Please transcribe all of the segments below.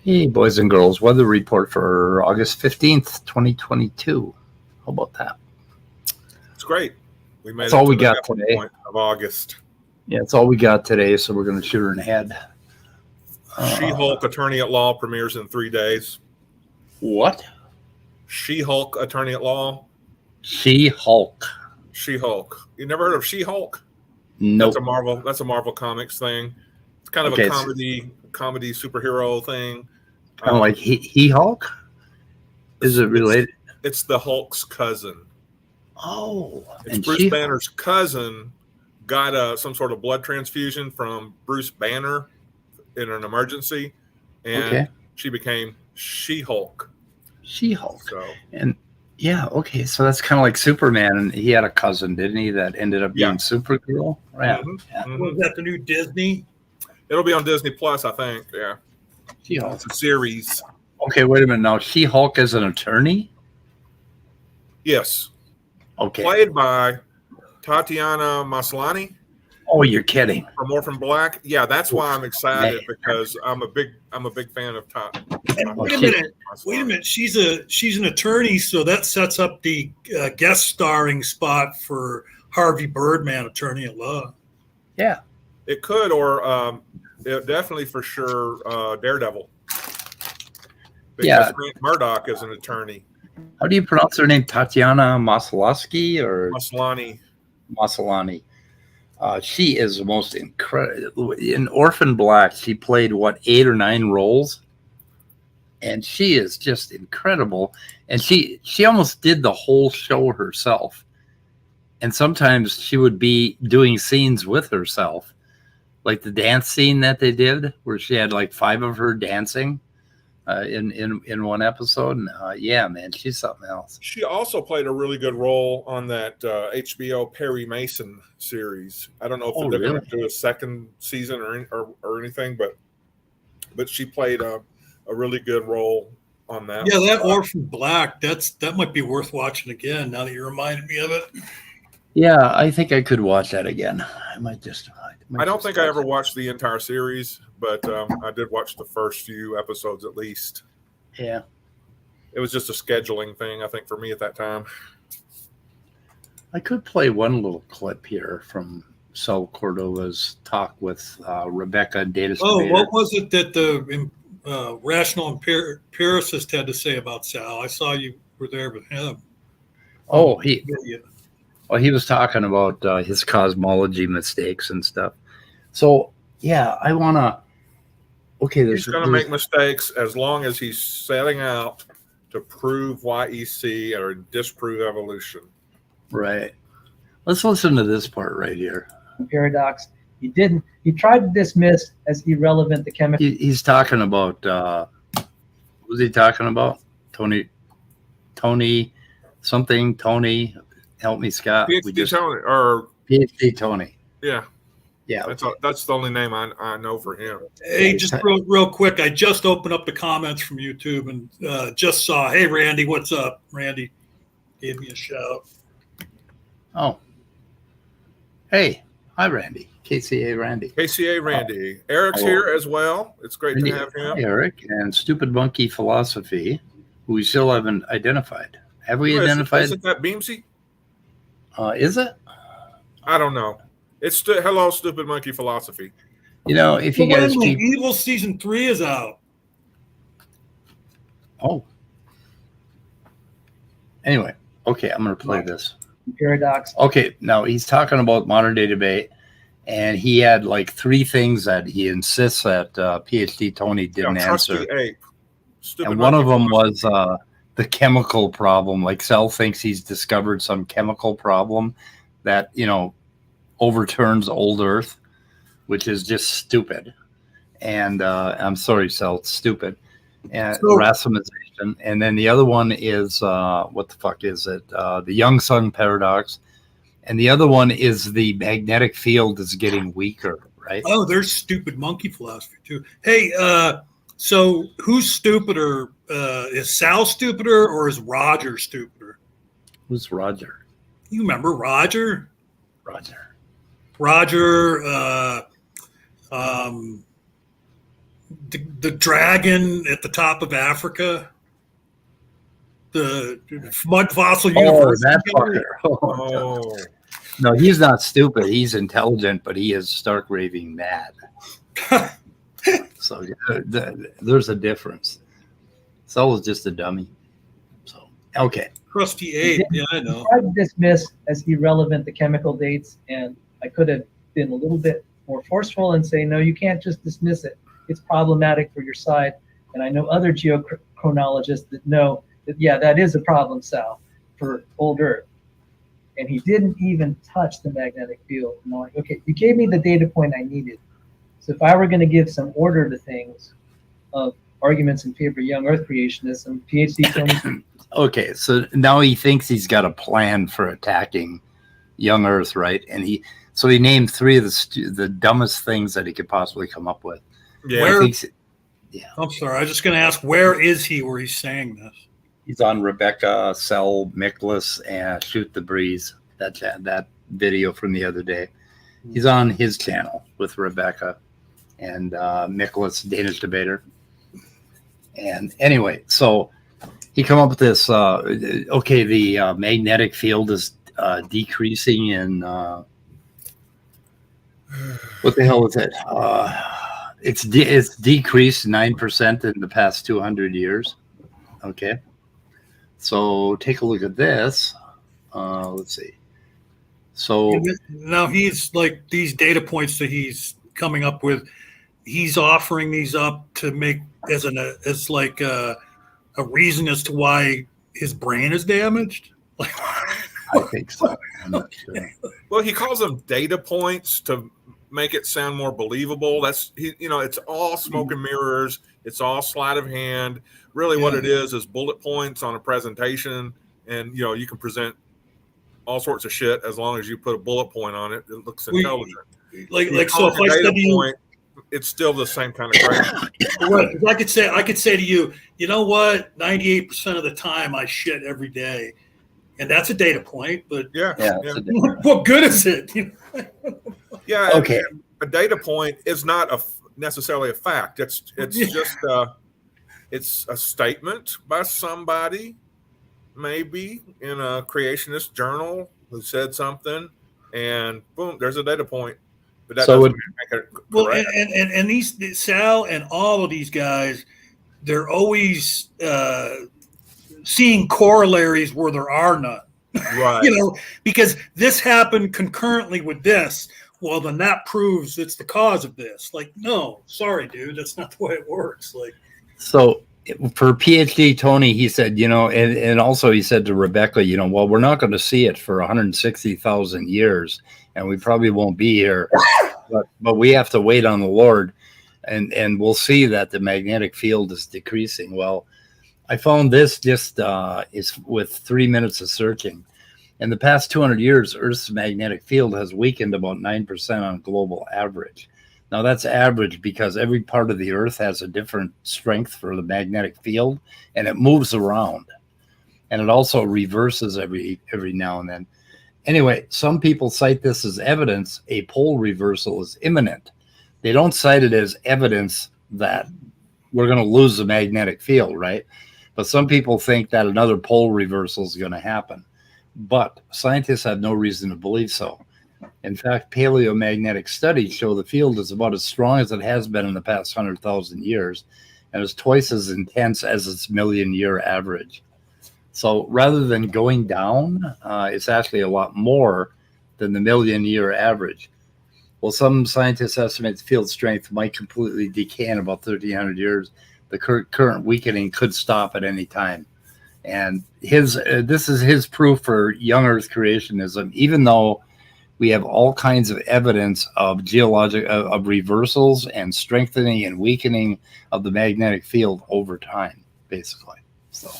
Hey, boys and girls, weather report for August 15th, 2022. How about that? It's great. We made That's it all to we the got halfway today. point of August. Yeah, that's all we got today, so we're going to shoot her in the head. She-Hulk Attorney at Law premieres in 3 days. What? She-Hulk Attorney at Law. She-Hulk. She-Hulk. You never heard of She-Hulk? Nope. That's a Marvel Comics thing. It's kind of Okay, a comedy superhero thing. Kind of like He-Hulk? Is it related? It's the Hulk's cousin. Oh. It's Bruce Banner's cousin got some sort of blood transfusion from Bruce Banner in an emergency, and she became She-Hulk. She-Hulk. So, and yeah, okay, so that's kind of like Superman, and he had a cousin, didn't he, that ended up being Supergirl? Yeah. Was that the new Disney? It'll be on Disney Plus, I think. Yeah. She-Hulk. It's a series. Okay, wait a minute. Now, She-Hulk is an attorney? Yes. Okay. Played by Tatiana Maslany. Oh, you're kidding. From Orphan Black. Yeah, that's why I'm excited, because I'm a big fan of Wait a minute. She's an attorney, so that sets up the guest starring spot for Harvey Birdman, Attorney at Law. Yeah. It could, or definitely for sure Daredevil. Because Grant Murdoch is an attorney. How do you pronounce her name? Tatiana Maslany or Maslany? Maslany. She is the most incredible. In Orphan Black, she played 8 or 9 roles, and she is just incredible. And she almost did the whole show herself. And sometimes she would be doing scenes with herself, like the dance scene that they did, where she had like 5 of her dancing in one episode. And yeah, man, she's something else. She also played a really good role on that HBO Perry Mason series. I don't know if they're going to do a second season or anything, but she played a really good role on that. Yeah, that Orphan Black, that might be worth watching again now that you reminded me of it. Yeah, I think I could watch that again. I don't think I ever watched the entire series, but I did watch the first few episodes at least. Yeah. It was just a scheduling thing, I think, for me at that time. I could play one little clip here from Saul Cordova's talk with Rebecca Data. Oh, what was it that the rational empiricist had to say about Sal? I saw you were there with him. Oh, he was talking about his cosmology mistakes and stuff. So, yeah, I want to... Okay, he's going to make mistakes as long as he's setting out to prove YEC or disprove evolution. Right. Let's listen to this part right here. Paradox. He tried to dismiss as irrelevant the chemistry. He's talking about... what was he talking about? Tony, help me, Scott. PhD Tony. Yeah. Yeah. That's the only name I know for him. Hey, just real quick, I just opened up the comments from YouTube and just saw, hey, Randy, what's up? Randy gave me a shout. Oh. Hey. Hi, Randy. KCA Randy. Eric's here as well. It's great to have him. Hi, Eric. And Stupid Monkey Philosophy, who we still haven't identified. Have we identified? Isn't that Beamsy? Is it? I don't know. It's Hello, Stupid Monkey Philosophy. You know, if you guys keep... Evil Season 3 is out. Oh. Anyway, okay, I'm going to play this. Paradox. Okay, now he's talking about modern day debate, and he had like 3 things that he insists that PhD Tony didn't answer. And one of them was the chemical problem. Like Sal thinks he's discovered some chemical problem that, overturns old Earth, which is just stupid. And I'm sorry, Sal, it's stupid. And racemization. And then the other one is, what the fuck is it? The young sun paradox. And the other one is the magnetic field is getting weaker, right? Oh, there's stupid monkey philosophy too. Hey, so who's stupider? Is Sal stupider or is Roger stupider? Who's Roger? You remember Roger? the dragon at the top of Africa, the mud fossil universe. That fucker. Oh. No, he's not stupid. He's intelligent, but he is stark raving mad. So there's a difference. Saul was just a dummy. So okay. Crusty ape. Yeah, I know. I tried to dismiss as irrelevant the chemical dates, and I could have been a little bit more forceful and say, no, you can't just dismiss it. It's problematic for your side. And I know other geochronologists that know that, yeah, that is a problem, Sal, for old Earth. And he didn't even touch the magnetic field. And I'm like, okay, you gave me the data point I needed. So if I were going to give some order to things of arguments in favor of young Earth creationism, PhD Tony. Okay, so now he thinks he's got a plan for attacking young Earth, right? And he named three of the dumbest things that he could possibly come up with. Yeah. I'm sorry. I was just going to ask, where is he where he's saying this? He's on Rebecca, Sel, Miklas, and Shoot the Breeze. That video from the other day. He's on his channel with Rebecca and Miklas, Danish debater. And anyway, so he come up with this. The magnetic field is decreasing in what the hell is it? It's decreased 9% in the past 200 years. Okay, so take a look at this. Let's see. So now he's like these data points that he's coming up with. He's offering these up to make as a reason as to why his brain is damaged. I think so. I'm not sure. Well, he calls them data points to make it sound more believable. It's all smoke and mirrors. It's all sleight of hand. Really, what it is bullet points on a presentation, and you can present all sorts of shit as long as you put a bullet point on it. It looks intelligent. So if I said to you, it's still the same kind of crap. Right. I could say to you, you know what? 98% of the time I shit every day, and that's a data point. But what good is it? Yeah. Okay. A data point is not necessarily a fact. It's just it's a statement by somebody, maybe in a creationist journal, who said something, and boom, there's a data point. But that doesn't make it correct. And these Sal and all of these guys, they're always seeing corollaries where there are none. Right. Because this happened concurrently with this. Well, then that proves it's the cause of this. Like, no, sorry, dude, that's not the way it works. So for PhD Tony, he said, and also he said to Rebecca, well, we're not going to see it for 160,000 years, and we probably won't be here, but we have to wait on the Lord, and we'll see that the magnetic field is decreasing. Well, I found this just is with 3 minutes of searching. In the past 200 years, Earth's magnetic field has weakened about 9% on global average. Now, that's average because every part of the Earth has a different strength for the magnetic field, and it moves around. And it also reverses every now and then. Anyway, some people cite this as evidence a pole reversal is imminent. They don't cite it as evidence that we're going to lose the magnetic field, right? But some people think that another pole reversal is going to happen. But scientists have no reason to believe so. In fact, paleomagnetic studies show the field is about as strong as it has been in the past 100,000 years, and is twice as intense as its million-year average. So rather than going down, it's actually a lot more than the million-year average. Well, some scientists estimate the field strength might completely decay in about 1,300 years. The current weakening could stop at any time. And this is his proof for young Earth creationism, even though we have all kinds of evidence of of reversals and strengthening and weakening of the magnetic field over time, basically. So,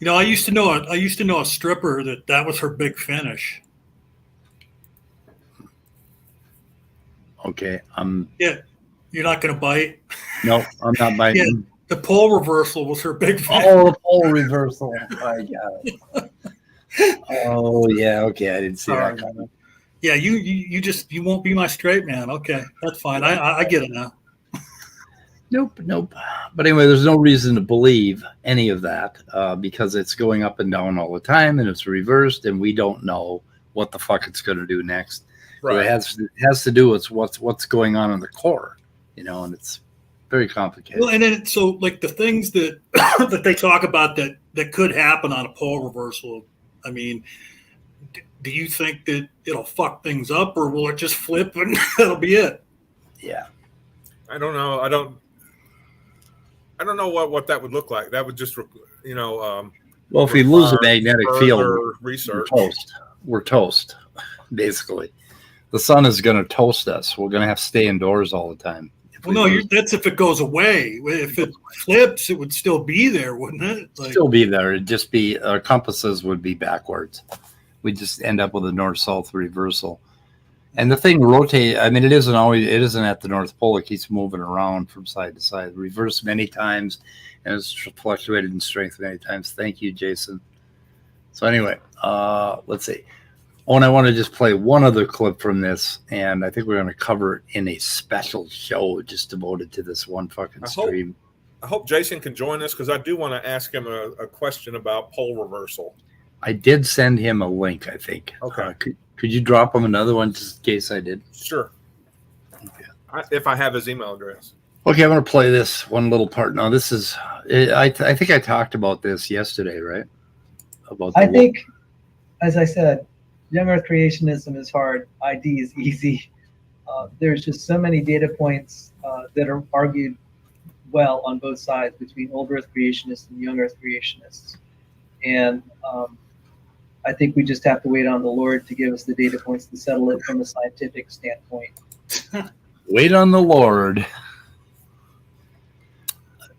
I used to know a stripper that was her big finish. Okay, you're not going to bite. No, I'm not biting. Yeah, the pole reversal was her big finish. Oh, the pole reversal. I got it. Oh yeah, okay, I didn't see that coming. Yeah, you won't be my straight man. Okay, that's fine. I get it now. Nope. But anyway, there's no reason to believe any of that because it's going up and down all the time, and it's reversed, and we don't know what the fuck it's going to do next. Right. So it has to do with what's going on in the core, and it's very complicated. Well, and then so like the things that that they talk about that could happen on a pole reversal. I mean, do you think that it'll fuck things up, or will it just flip and that'll be it? Yeah, I don't know. I don't know what that would look like. That would just, well, if we lose a magnetic field, research. We're toast, basically. The sun is going to toast us. We're going to have to stay indoors all the time. Well, no, that's if it goes away. If it flips, it would still be there, wouldn't it? Still be there. It'd just be our compasses would be backwards. We just end up with a north-south reversal. And the thing rotates. I mean, it isn't at the North Pole. It keeps moving around from side to side. Reversed many times, and it's fluctuated in strength many times. Thank you, Jason. So anyway, let's see. Oh, and I want to just play one other clip from this, and I think we're going to cover it in a special show just devoted to this one fucking stream. I hope Jason can join us because I do want to ask him a question about pole reversal. I did send him a link, I think. Okay. Could you drop him another one just in case I did? Sure. Okay. If I have his email address. Okay, I'm going to play this one little part. Now, this is, I think I talked about this yesterday, right? I think, as I said, young Earth creationism is hard. ID is easy. There's just so many data points that are argued well on both sides between old Earth creationists and young Earth creationists. And I think we just have to wait on the Lord to give us the data points to settle it from a scientific standpoint. Wait on the Lord.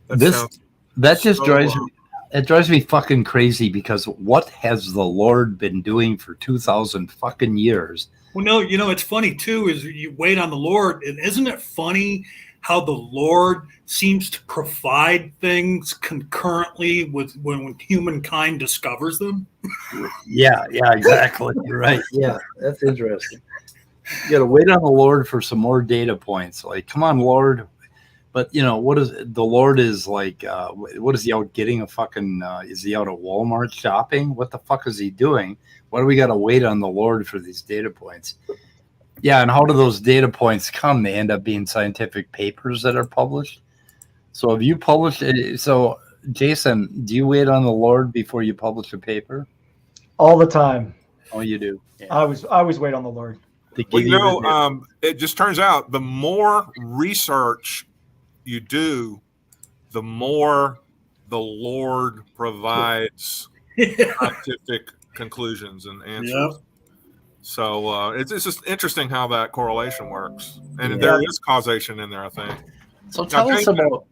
That just drives me. It drives me fucking crazy because what has the Lord been doing for 2,000 fucking years? Well, no, it's funny too, is you wait on the Lord. And isn't it funny how the Lord seems to provide things concurrently with when humankind discovers them? Yeah, exactly. You're right. Yeah, that's interesting. You got to wait on the Lord for some more data points. Like, come on, Lord. But, what is the Lord is like? What is he out getting a fucking? Is he out at Walmart shopping? What the fuck is he doing? Why do we got to wait on the Lord for these data points? Yeah, and how do those data points come? They end up being scientific papers that are published. So have you published it? So, Jason, do you wait on the Lord before you publish a paper? All the time. Oh, you do. Yeah. I always wait on the Lord. Well, it just turns out the more research you do, the more the Lord provides scientific conclusions and answers. Yep. So it's just interesting how that correlation works, and there is causation in there, I think. So tell us about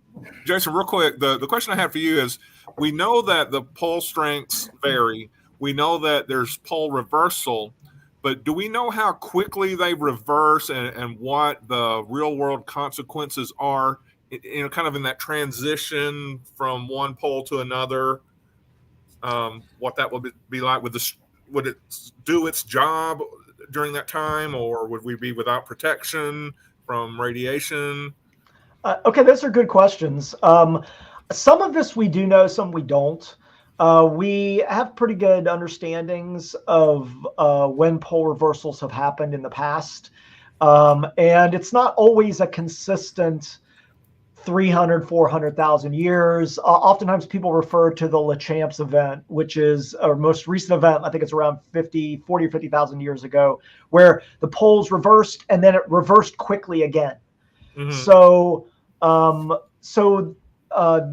Jason, real quick. The question I have for you is: we know that the pole strengths vary. We know that there's pole reversal, but do we know how quickly they reverse and what the real world consequences are? Kind of in that transition from one pole to another, what that would be like? Would it do its job during that time, or would we be without protection from radiation? Okay, those are good questions. Some of this we do know, some we don't. We have pretty good understandings of when pole reversals have happened in the past, and it's not always a consistent 300, 400,000 years. Oftentimes people refer to the Lechamps event, which is our most recent event. I think it's around 40 or 50,000 years ago, where the poles reversed and then it reversed quickly again. Mm-hmm. So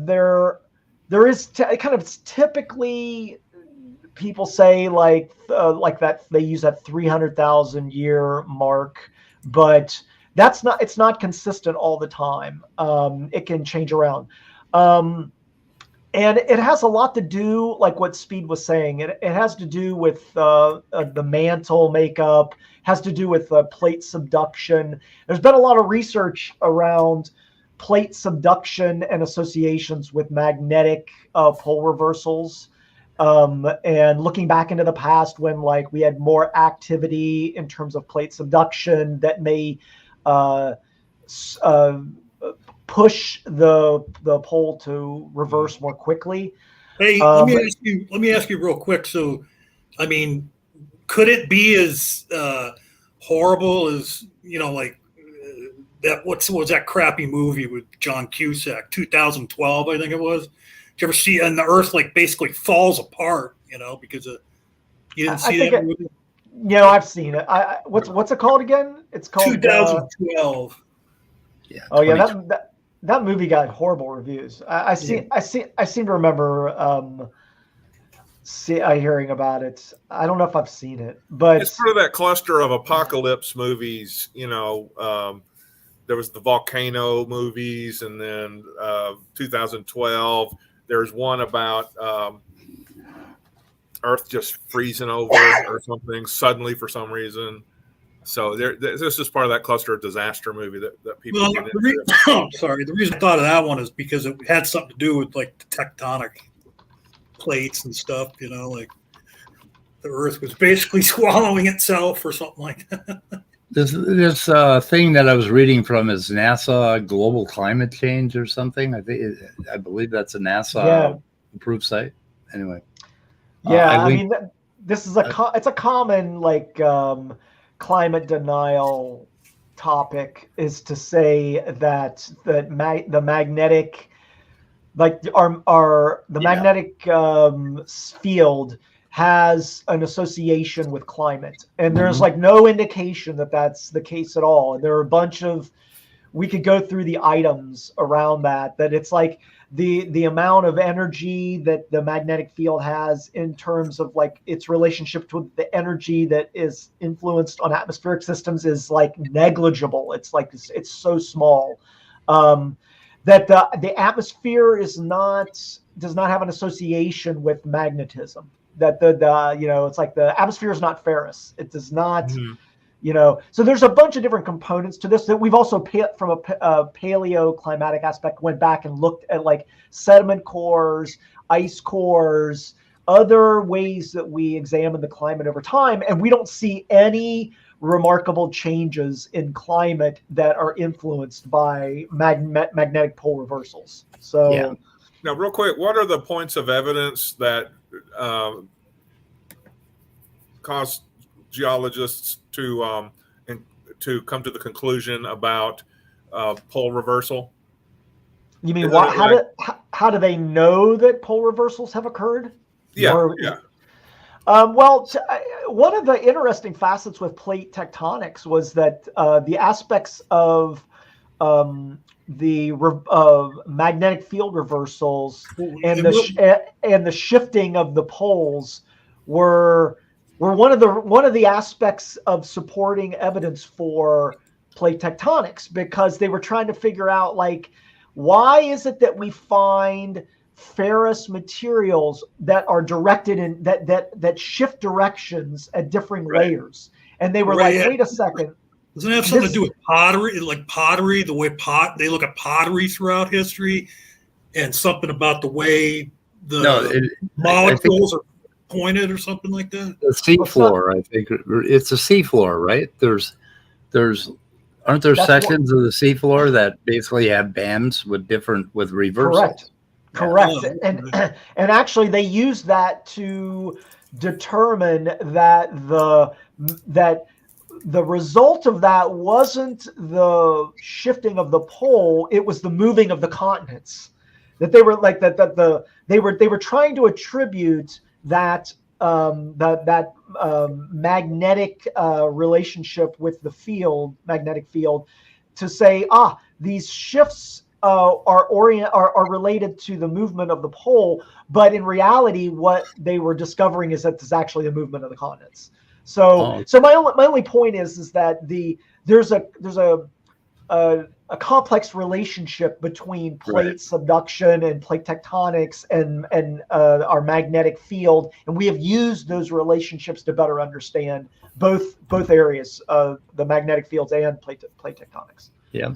there is kind of typically people say like that they use that 300,000 year mark, but it's not consistent all the time. It can change around. And it has a lot to do, like what Speed was saying, it has to do with the mantle makeup, has to do with plate subduction. There's been a lot of research around plate subduction and associations with magnetic pole reversals. And looking back into the past when we had more activity in terms of plate subduction that may push the pole to reverse more quickly. Hey, let me ask you real quick. So, I mean, could it be as horrible as, you know, like that? What was that crappy movie with John Cusack, 2012, I think it was? Did you ever see? And the Earth like basically falls apart, you know, because of you didn't see that movie. You know, I've seen it. What's it called again? It's called 2012. Yeah. Oh yeah, that movie got horrible reviews. I seem to remember hearing about it. I don't know if I've seen it, but it's part of that cluster of apocalypse movies. You know, there was the volcano movies, and then 2012. There's one about Earth just freezing over or something suddenly for some reason. So this is part of that cluster of disaster movie that people get into. The reason I thought of that one is because it had something to do with like the tectonic plates and stuff, you know, like the Earth was basically swallowing itself or something like that. This thing that I was reading from is NASA Global Climate Change or something. I believe that's a NASA approved site. Anyway. Yeah, I mean, this is it's a common like climate denial topic, is to say that the magnetic, like the magnetic field has an association with climate, and there's like no indication that that's the case at all. And there are a bunch of, we could go through the items around that it's like the amount of energy that the magnetic field has in terms of like its relationship to the energy that is influenced on atmospheric systems is like negligible. It's like it's so small that the atmosphere does not have an association with magnetism. That it's like the atmosphere is not ferrous. It does not. You know, so there's a bunch of different components to this that we've also, from a paleoclimatic aspect, went back and looked at like sediment cores, ice cores, other ways that we examine the climate over time, and we don't see any remarkable changes in climate that are influenced by magnetic pole reversals. So, now, real quick, what are the points of evidence that cause geologists to come to the conclusion about pole reversal? You mean how do they know that pole reversals have occurred? Yeah. Well, one of the interesting facets with plate tectonics was that the aspects of the magnetic field reversals and the shifting of the poles were one of the aspects of supporting evidence for plate tectonics, because they were trying to figure out, like, why is it that we find ferrous materials that are directed in that shift directions at different layers? And they were wait a second. Doesn't it have something to do with pottery? Like pottery, the way they look at pottery throughout history, and something about the way the molecules are pointed or something like that? The seafloor, I think it's a seafloor, right? Aren't there sections of the seafloor that basically have bands with reversals? Correct. And actually they use that to determine that the result of that wasn't the shifting of the pole, it was the moving of the continents. That they were like they were trying to attribute that magnetic relationship with the magnetic field, to say, these shifts are related to the movement of the pole, but in reality, what they were discovering is that it's actually the movement of the continents. So my only point is that there's a complex relationship between plate subduction and plate tectonics and our magnetic field, and we have used those relationships to better understand both areas of the magnetic fields and plate tectonics. Yeah.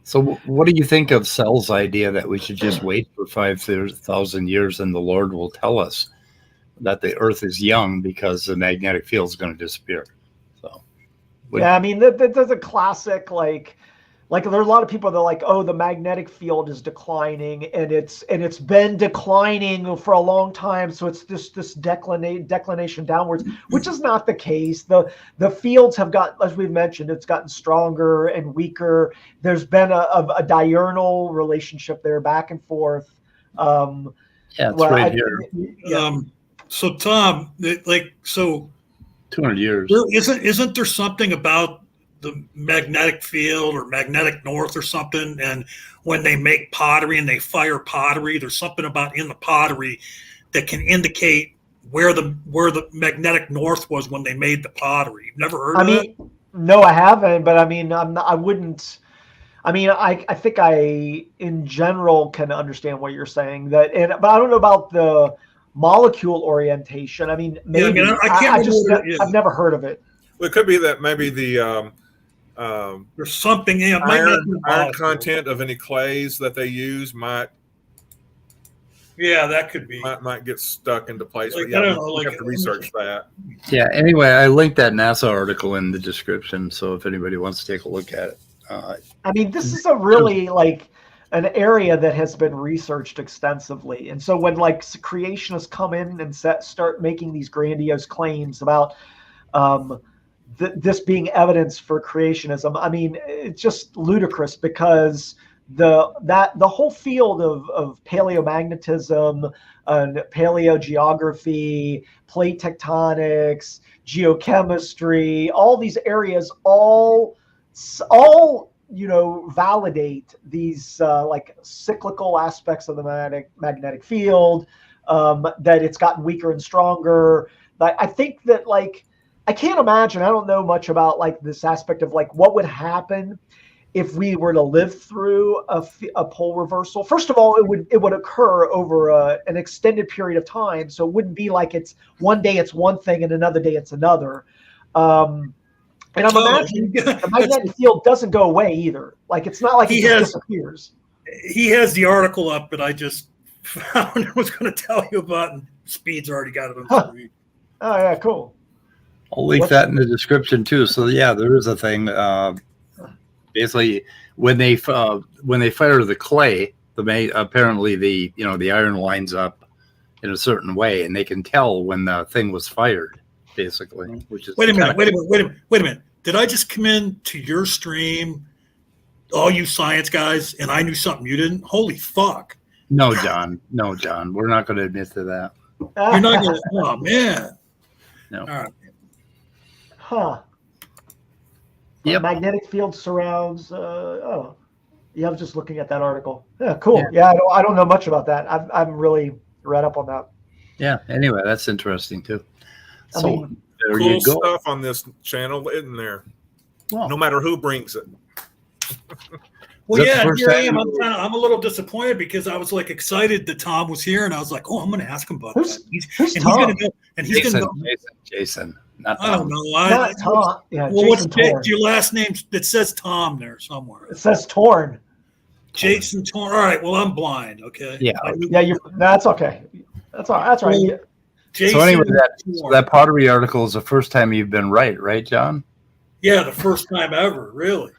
So what do you think of Sell's idea that we should just wait for 5,000 years and the Lord will tell us that the Earth is young because the magnetic field is going to disappear? So, I mean, there's a classic, like, like there are a lot of people that are like, oh, the magnetic field is declining, and it's been declining for a long time, so it's this declination downwards, which is not the case. The fields have got, as we've mentioned, it's gotten stronger and weaker. There's been a diurnal relationship there, back and forth. Yeah, it's right here. Yeah. So Tom, 200 years. Isn't there something about the magnetic field or magnetic north or something? And when they make pottery and they fire pottery, there's something about in the pottery that can indicate where the magnetic north was when they made the pottery. You've never heard of that? No, I haven't. But I mean, I wouldn't. I mean, I think I, in general, can understand what you're saying. But I don't know about the molecule orientation. I mean, maybe I've never heard of it. Well, it could be that maybe the there's something in iron content of any clays that they use might. Yeah, that could be. Might get stuck into place. Like, but yeah, I don't know, we have to research that. Yeah. Anyway, I linked that NASA article in the description, so if anybody wants to take a look at it. I mean, this is a really an area that has been researched extensively, and so when creationists come in and start making these grandiose claims about this being evidence for creationism, I mean, it's just ludicrous, because the whole field of paleomagnetism and paleogeography, plate tectonics, geochemistry, all these areas all validate these cyclical aspects of the magnetic field, that it's gotten weaker and stronger. I think that I can't imagine, I don't know much about this aspect of what would happen if we were to live through a pole reversal. First of all, it would occur over an extended period of time, so it wouldn't be like it's one day it's one thing and another day it's another. And I'm imagining the magnetic field doesn't go away either. It's not like it just disappears. He has the article up, but I just found I was going to tell you about, and Speed's already got it on screen. Oh yeah, cool. I'll link that in the description too. So yeah, there is a thing. Basically, when they fire the clay, apparently the iron lines up in a certain way, and they can tell when the thing was fired. Basically, which is wait a minute. Did I just come in to your stream, all you science guys, and I knew something you didn't? Holy fuck! No, John. We're not going to admit to that. You're not going to. Oh man. No. All right. Huh. Yep. Magnetic field surrounds. Yeah, I was just looking at that article. Yeah, cool. Yeah, I don't know much about that. I'm really read up on that. Yeah. Anyway, that's interesting too. So there cool you go. Stuff on this channel, isn't there? Well, no matter who brings it. Well, yeah, here I am. I'm a little disappointed because I was excited that Tom was here, and I was like, "Oh, I'm going to ask him about that." Who's Tom? He's going to go. Jason, not Tom. I don't know. Not Tom. Yeah, well, what's Torn. your last name? It says Tom there somewhere. It says Torn. Jason Torn. All right. Well, I'm blind. Okay. Yeah. That's okay. That's all right. That's right. Yeah. So anyway, that pottery article is the first time you've been right, John? Yeah, the first time ever, really.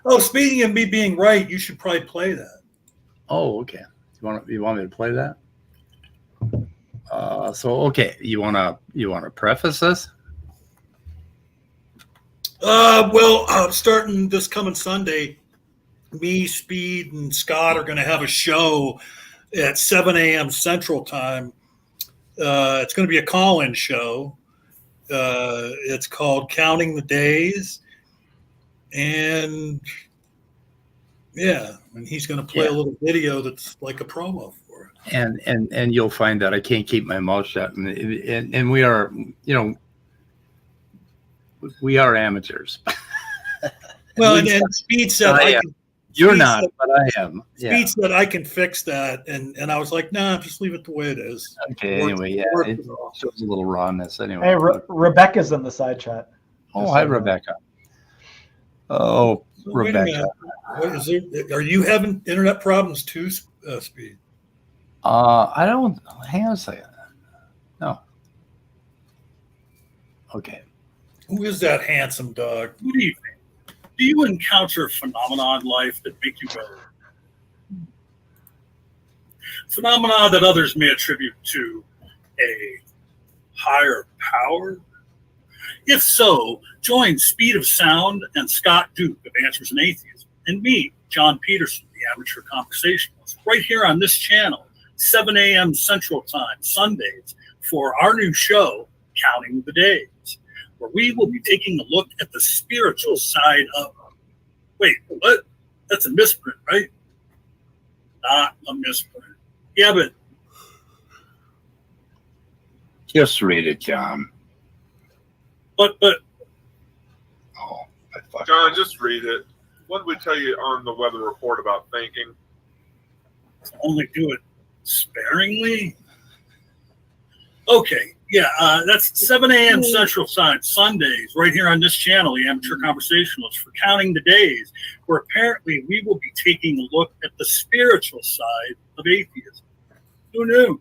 Oh, speaking of me being right, you should probably play that. Oh, okay. You want me to play that? So okay, you wanna preface this? Well, starting this coming Sunday, me, Speed, and Scott are going to have a show at 7 a.m. Central Time. It's going to be a call-in show. It's called Counting the Days. And yeah, and he's going to play a little video that's like a promo for it. And you'll find that I can't keep my mouth shut. And we are, we are amateurs. Well, and Speed said, you're not, but I am. Speed said I can fix that, and I was like, nah, just leave it the way it is. Okay. Anyway, it shows a little rawness. Anyway. Hey, Rebecca's in the side chat. Oh, hi, Rebecca. Oh, So Rebecca. Are you having internet problems too, Speed? I don't. Hang on a second. No. Okay. Who is that handsome dog? What do you think? Do you encounter phenomena in life that make you go? Phenomena that others may attribute to a higher power? If so, join Speed of Sound and Scott Duke of Answers in Atheism, and me, John Peterson, the amateur conversationalist, right here on this channel, 7 a.m. Central Time, Sundays, for our new show, Counting the Days, where we will be taking a look at the spiritual side of... Wait, what? That's a misprint, right? Not a misprint. Yeah, but... Just read it, John. But... Oh, John, just read it. What did we tell you on the weather report about thinking? Only do it sparingly? Okay, yeah, that's 7 a.m. Central Time, Sundays, right here on this channel, the Amateur Conversationalist, for Counting the Days, where apparently we will be taking a look at the spiritual side of atheism. Who knew?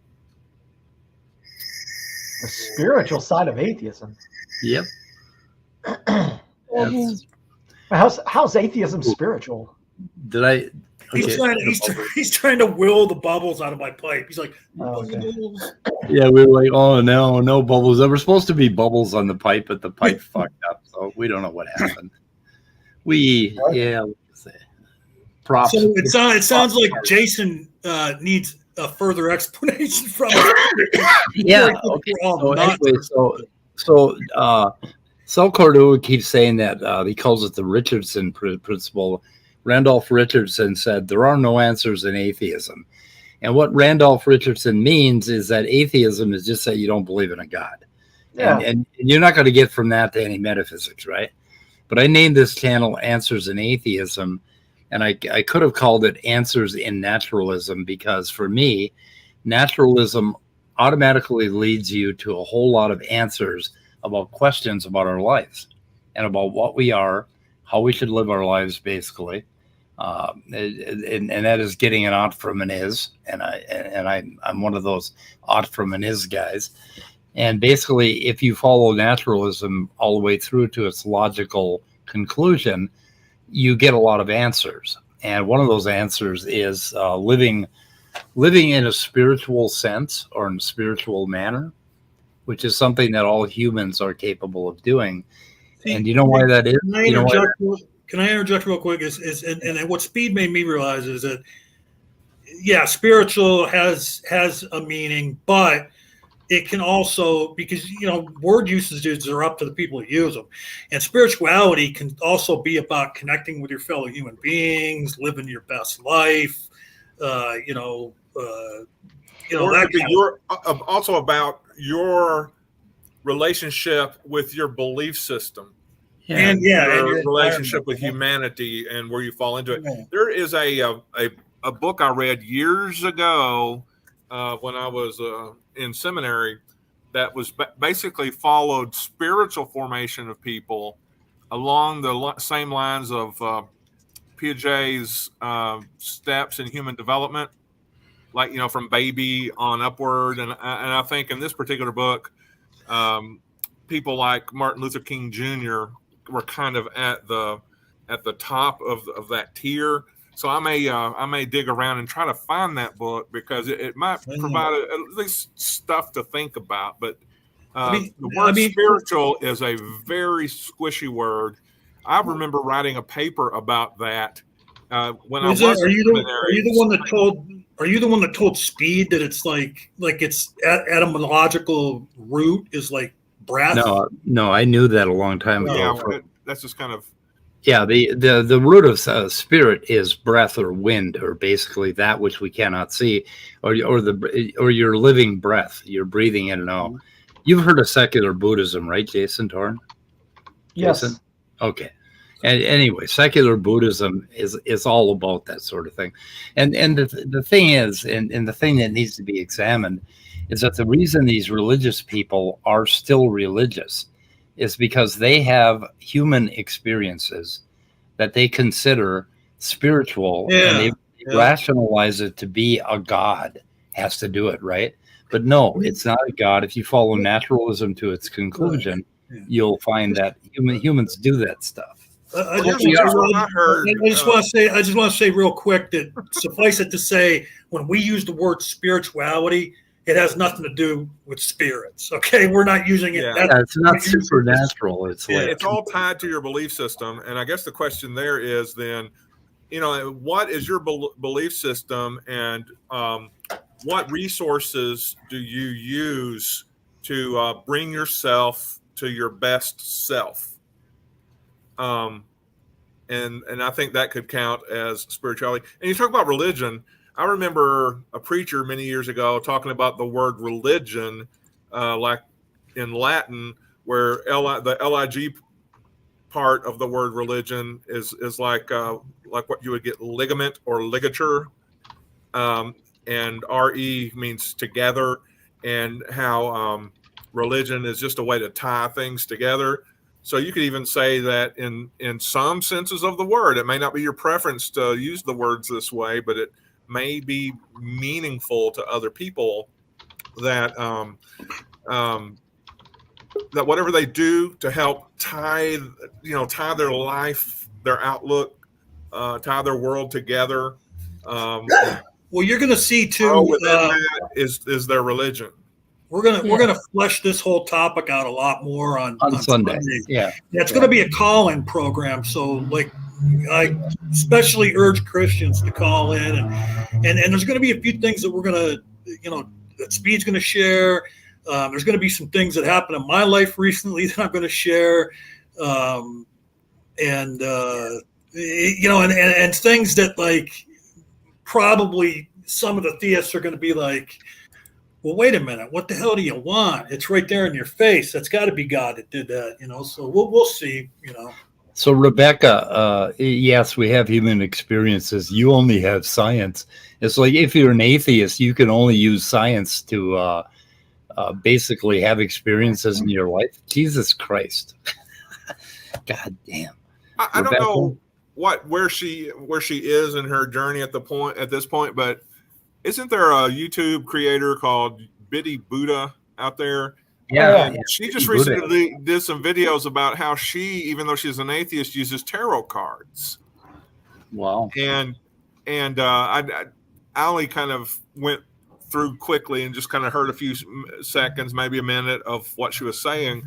The spiritual side of atheism. Yep. How's atheism spiritual? Did I? Okay. He's trying to will the bubbles out of my pipe. He's like, okay. Yeah, we were like, oh no bubbles. There were supposed to be bubbles on the pipe, but the pipe fucked up, so we don't know what happened. Props. So it sounds like Jason needs a further explanation from it. Yeah. Okay. So Sal Cordova keeps saying that he calls it the Richardson principle. Randolph Richardson said there are no answers in atheism. And what Randolph Richardson means is that atheism is just that you don't believe in a God. Yeah. And you're not going to get from that to any metaphysics, right? But I named this channel Answers in Atheism, and I could have called it Answers in Naturalism, because for me, naturalism automatically leads you to a whole lot of answers about questions about our lives and about what we are, how we should live our lives, basically. And that is getting an ought from an is, and I'm one of those ought from an is guys. And basically, if you follow naturalism all the way through to its logical conclusion, you get a lot of answers. And one of those answers is living in a spiritual sense or in a spiritual manner, which is something that all humans are capable of doing. And you know why that is? Can I interject real quick? And what Speed made me realize is that, yeah, spiritual has a meaning, but it can also, because, word usages are up to the people who use them. And spirituality can also be about connecting with your fellow human beings, living your best life, also about your relationship with your belief system. And your relationship with humanity and where you fall into it. Yeah. There is a book I read years ago when I was in seminary that was basically followed spiritual formation of people along the same lines of Piaget's steps in human development, like, from baby on upward. And I think in this particular book, people like Martin Luther King Jr. were kind of at the top of that tier. So I may dig around and try to find that book, because it might provide at least stuff to think about. But the word spiritual is a very squishy word. I remember writing a paper about that when I was in seminary. Are you the one that told Speed that it's like its etymological root is like breath? No, I knew that a long time ago. Yeah, that's just kind of. Yeah, the root of spirit is breath or wind, or basically that which we cannot see, or your living breath. You're breathing in and out. You've heard of secular Buddhism, right, Jason Torn? Yes. Jason? Okay. And anyway, secular Buddhism is all about that sort of thing. And the thing is, and the thing that needs to be examined is that the reason these religious people are still religious is because they have human experiences that they consider spiritual, and they rationalize it to be a God has to do it, right? But no, it's not a God. If you follow naturalism to its conclusion, you'll find that humans do that stuff. I just want to say real quick that suffice it to say, when we use the word spirituality, it has nothing to do with spirits. Okay, we're not using it. Yeah, it's not supernatural. It's all tied to your belief system, and I guess the question there is then, what is your belief system, and what resources do you use to bring yourself to your best self? And I think that could count as spirituality. And you talk about religion. I remember a preacher many years ago talking about the word religion, like in Latin, where the lig part of the word religion is like what you would get ligament or ligature, and re means together, and how religion is just a way to tie things together. So you could even say that in some senses of the word, it may not be your preference to use the words this way, but it may be meaningful to other people that that whatever they do to help tie their life, their outlook, tie their world together. Well, you're going to see too. That is their religion. We're gonna flesh this whole topic out a lot more on Sunday. Yeah, it's going to be a call-in program. So, like, I especially urge Christians to call in, and there's going to be a few things that we're going to, that Speed's going to share. There's going to be some things that happened in my life recently that I'm going to share, and things that, like, probably some of the theists are going to be like, well, wait a minute, what the hell do you want? It's right there in your face. That's got to be God that did that, So we'll see, So Rebecca, yes, we have human experiences. You only have science. It's like if you're an atheist, you can only use science to basically have experiences in your life. Jesus Christ, God damn. I don't know where she is in her journey at this point, but isn't there a YouTube creator called Biddy Buddha out there? Yeah, and she just recently did some videos about how she, even though she's an atheist, uses tarot cards. Wow. And I only kind of went through quickly and just kind of heard a few seconds, maybe a minute of what she was saying.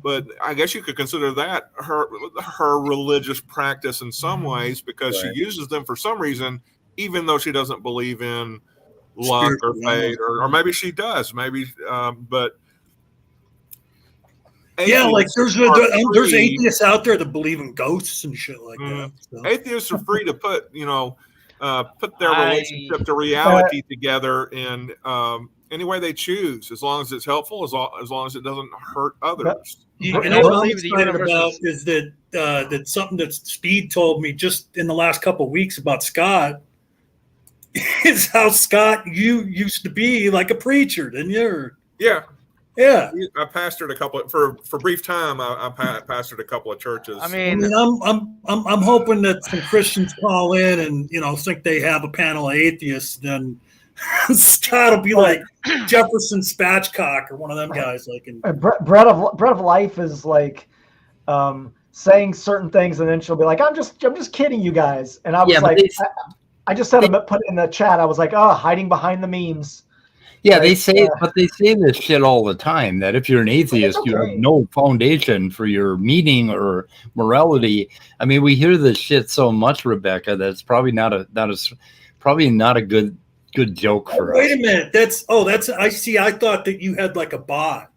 But I guess you could consider that her religious practice in some ways, because she uses them for some reason, even though she doesn't believe in luck or fate, or maybe she does, but yeah, like there's atheists out there that believe in ghosts and shit like that. So. Atheists are free to put their relationship to reality together in any way they choose, as long as it's helpful, as long as it doesn't hurt others. And what I'm excited about is that something that Speed told me just in the last couple of weeks about Scott is how, Scott, you used to be like a preacher, didn't you? Yeah. I pastored for a brief time. I pastored a couple of churches. I mean, I'm hoping that some Christians call in and think they have a panel of atheists. Then Scott will be like Jefferson Spatchcock or one of them guys. Like, Bread of Life is like saying certain things, and then she'll be like, "I'm just kidding, you guys." And I was I just had to put it in the chat. I was like, hiding behind the memes. Yeah, they say this shit all the time, that if you're an atheist, you have no foundation for your meaning or morality. I mean, we hear this shit so much, Rebecca, that it's probably not a good joke for us. Wait a minute. That's I see. I thought that you had like a bot.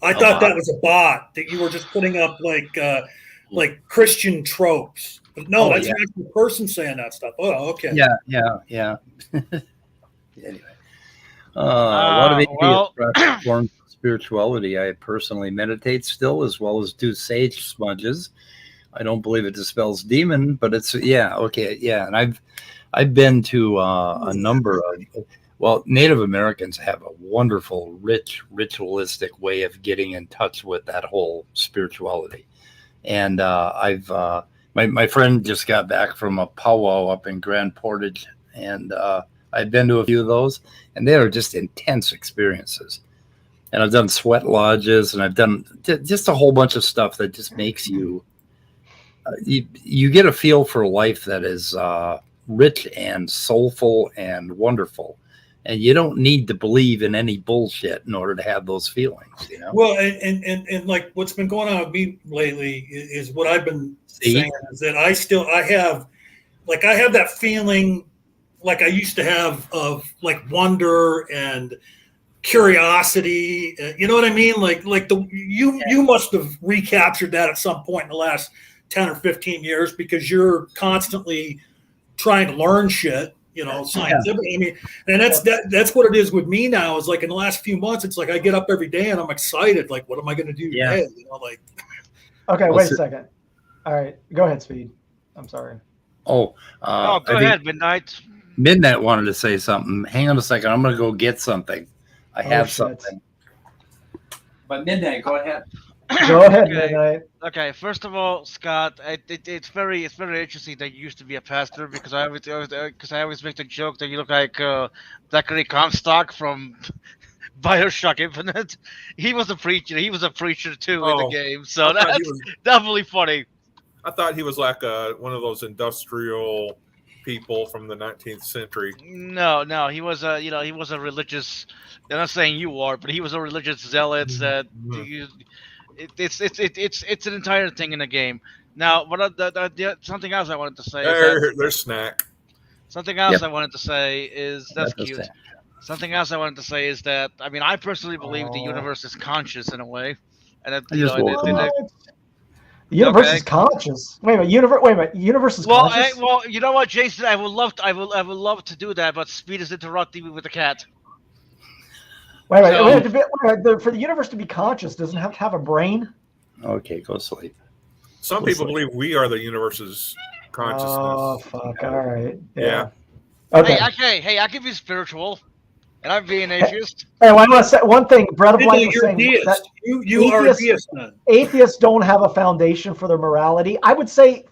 I thought that was a bot, that you were just putting up like Christian tropes. But no, that's an actual person saying that stuff. Oh, okay. Yeah. Anyway. A lot of atheists forms of spirituality. I personally meditate still, as well as do sage smudges. I don't believe it dispels demon, but it's And I've been to a number of Native Americans have a wonderful, rich, ritualistic way of getting in touch with that whole spirituality. And my friend just got back from a powwow up in Grand Portage, and I've been to a few of those, and they are just intense experiences. And I've done sweat lodges, and I've done just a whole bunch of stuff that just makes you you get a feel for life that is rich and soulful and wonderful. And you don't need to believe in any bullshit in order to have those feelings, you know? Well, and like what's been going on with me lately is what I've been saying is that I have that feeling like I used to have of like wonder and curiosity. You know what I mean? You must have recaptured that at some point in the last 10 or 15 years because you're constantly trying to learn shit. You know, scientifically. I mean, and that's what it is with me now. Is like in the last few months, it's like I get up every day and I'm excited. Like, what am I going to do today? You know, like. Okay, wait a second. All right, go ahead, Speed. I'm sorry. Go ahead, Midnight. Midnight wanted to say something. Hang on a second. I'm going to go get something. I have something. But Midnight, go ahead. Go ahead, Midnight. Okay, first of all, Scott, it's very interesting that you used to be a pastor because I always make the joke that you look like Zachary Comstock from BioShock Infinite. He was a preacher. He was a preacher too in the game, so that's definitely funny. I thought he was like one of those industrial people from the 19th century. No, he was he was a religious. I'm not saying you are, but he was a religious zealot that. It's an entire thing in the game. Now, something else I wanted to say. There's snack. Something else I wanted to say is that's cute. Something else I wanted to say is that I mean I personally believe the universe is conscious in a way, and that, the universe is conscious. Wait a minute, universe is conscious. Well, you know what, Jason? I would love to do that, but Speed is interrupting me with the cat. Wait, for the universe to be conscious, doesn't it have to have a brain? Okay, go sleep. Some people believe we are the universe's consciousness. Oh, fuck. All right. Yeah. Okay. Hey, I can be spiritual, and I'm being atheist. Hey, I want to say one thing. Bread of Life was saying that you are a deist. Atheists don't have a foundation for their morality. I would say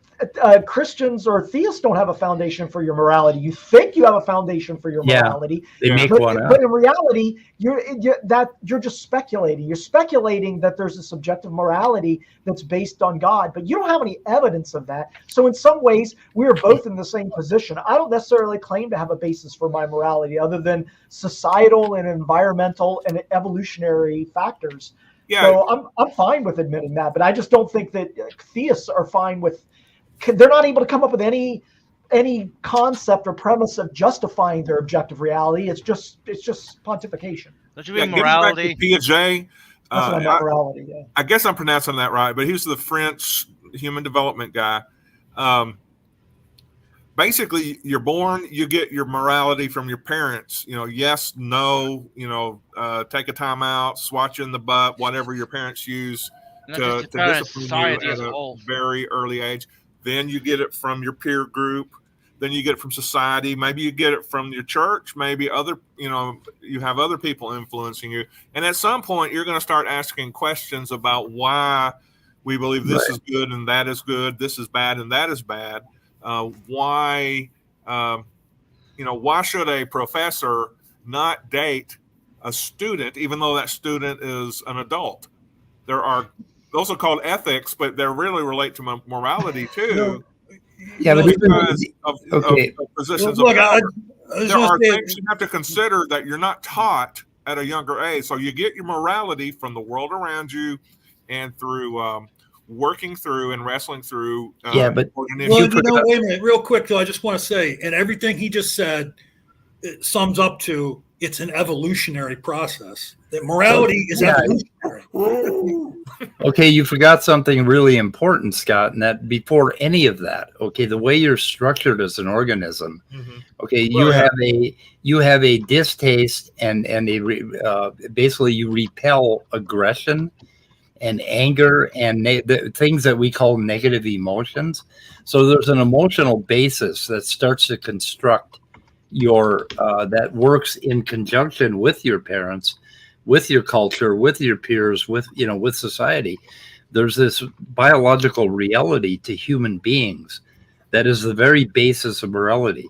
Christians or theists don't have a foundation for your morality. You think you have a foundation for your morality, they make one up. But in reality, you're just speculating. You're speculating that there's a subjective morality that's based on God, but you don't have any evidence of that. So in some ways, we are both in the same position. I don't necessarily claim to have a basis for my morality other than societal and environmental and evolutionary factors. Yeah. So I'm fine with admitting that, but I just don't think that theists are fine with. They're not able to come up with any concept or premise of justifying their objective reality. It's just pontification. Don't you mean morality? Piaget. Morality. Yeah. I guess I'm pronouncing that right, but he was the French human development guy. Basically, you're born, you get your morality from your parents. You know, yes, no. You know, take a time out, swat you in the butt, whatever your parents use to discipline you at a very early age. Then you get it from your peer group. Then you get it from society. Maybe you get it from your church. Maybe you have other people influencing you. And at some point, you're going to start asking questions about why we believe this is good and that is good. This is bad and that is bad. Why should a professor not date a student, even though that student is an adult? Those are called ethics, but they really relate to morality too. Yeah, but because of positions of power. There are things you have to consider that you're not taught at a younger age. So you get your morality from the world around you and through working through and wrestling through. Wait a minute, real quick though. I just want to say, and everything he just said it sums up to it's an evolutionary process. That morality is evolutionary. Okay, you forgot something really important, Scott, and that before any of that, okay, the way you're structured as an organism, okay, you have a distaste and basically you repel aggression and anger and the things that we call negative emotions. So there's an emotional basis that starts to construct your that works in conjunction with your parents, with your culture, with your peers, with society. There's this biological reality to human beings that is the very basis of morality.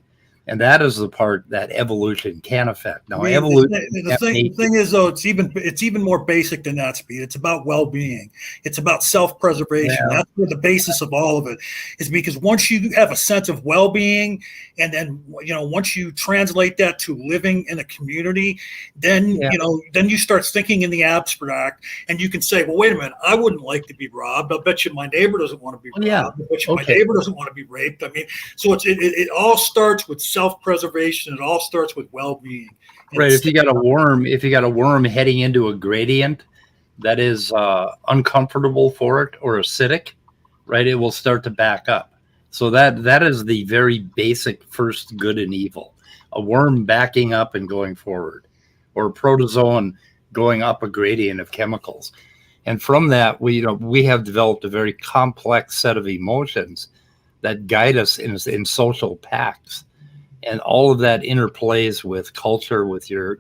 And that is the part that evolution can affect. Now, I mean, evolution. the thing is, though, it's even more basic than that, Speed. It's about well-being. It's about self-preservation. Yeah. That's where the basis of all of it is, because once you have a sense of well-being, and then once you translate that to living in a community, then then you start thinking in the abstract, and you can say, well, wait a minute, I wouldn't like to be robbed. I bet you my neighbor doesn't want to be robbed. I bet you my neighbor doesn't want to be raped. I mean, so it all starts with self-preservation. It all starts with well-being. Right. If you got a worm heading into a gradient that is uncomfortable for it or acidic, right, it will start to back up. So that is the very basic first good and evil. A worm backing up and going forward, or a protozoan going up a gradient of chemicals. And from that, we have developed a very complex set of emotions that guide us in social pacts. And all of that interplays with culture, with your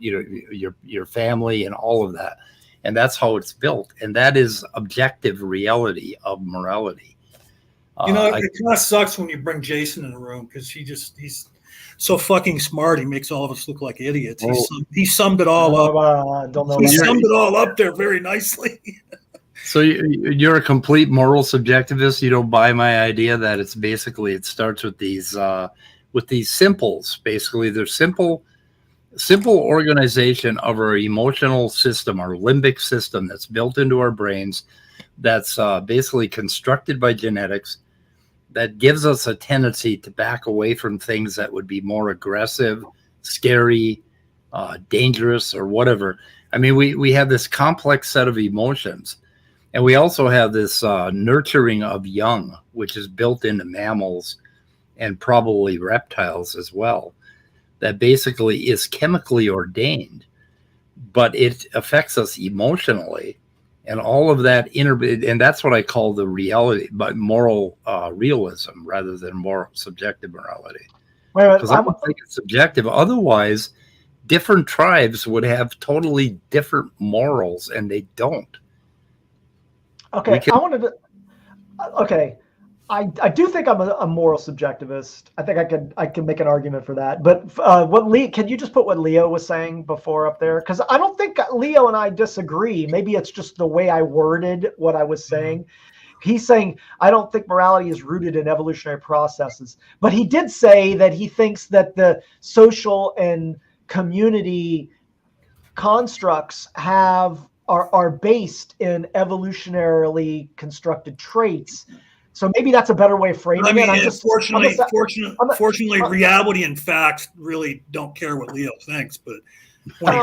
family, and all of that. And that's how it's built. And that is objective reality of morality. It kind of sucks when you bring Jason in the room, because he's so fucking smart. He makes all of us look like idiots. He summed it all up. He summed it all up there very nicely. So you're a complete moral subjectivist. You don't buy my idea that it starts with these simples. Basically, they're simple organization of our emotional system, our limbic system that's built into our brains, that's basically constructed by genetics, that gives us a tendency to back away from things that would be more aggressive, scary, dangerous, or whatever. I mean, we have this complex set of emotions. And we also have this nurturing of young, which is built into mammals and probably reptiles as well, that basically is chemically ordained, but it affects us emotionally. And all of that and that's what I call the reality, but moral realism rather than moral subjective morality. Because I don't think it's subjective. Otherwise, different tribes would have totally different morals, and they don't. Okay, I do think I'm a moral subjectivist. I think I can make an argument for that. But can you just put what Leo was saying before up there? Because I don't think Leo and I disagree. Maybe it's just the way I worded what I was saying. He's saying, I don't think morality is rooted in evolutionary processes. But he did say that he thinks that the social and community constructs are based in evolutionarily constructed traits. So maybe that's a better way of framing it. Fortunately, reality and facts really don't care what Leo thinks. But when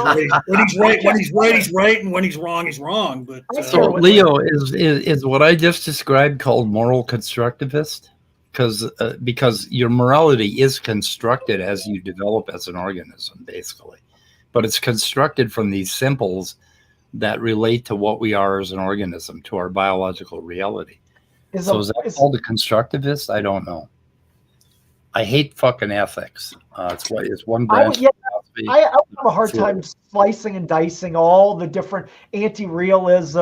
he's right, he's right, and when he's wrong. But so Leo is what I just described called moral constructivist, because your morality is constructed as you develop as an organism, basically, but it's constructed from these simples that relate to what we are as an organism, to our biological reality. Is that called a constructivist? I don't know. I hate fucking ethics. It's one branch. I have a hard time slicing and dicing all the different anti-realism,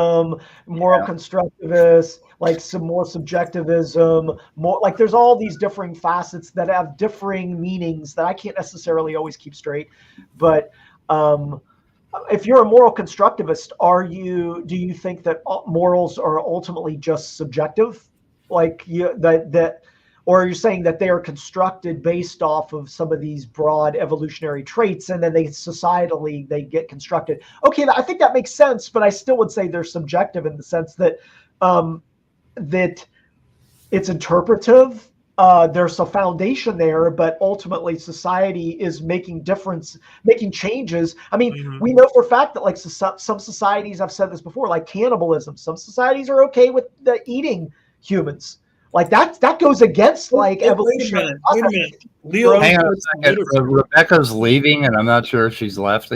moral constructivists, like some more subjectivism, more like there's all these differing facets that have differing meanings that I can't necessarily always keep straight. But if you're a moral constructivist, do you think that morals are ultimately just subjective? Like or are you saying that they are constructed based off of some of these broad evolutionary traits, and then societally they get constructed? Okay, I think that makes sense, but I still would say they're subjective in the sense that that it's interpretive. There's a foundation there, but ultimately society is making changes. I mean, we know for a fact that like some societies, I've said this before, like cannibalism, some societies are okay with eating humans. Like that goes against like evolution. Wait a minute. Leo, hang on a second. Rebecca's leaving, and I'm not sure if she's left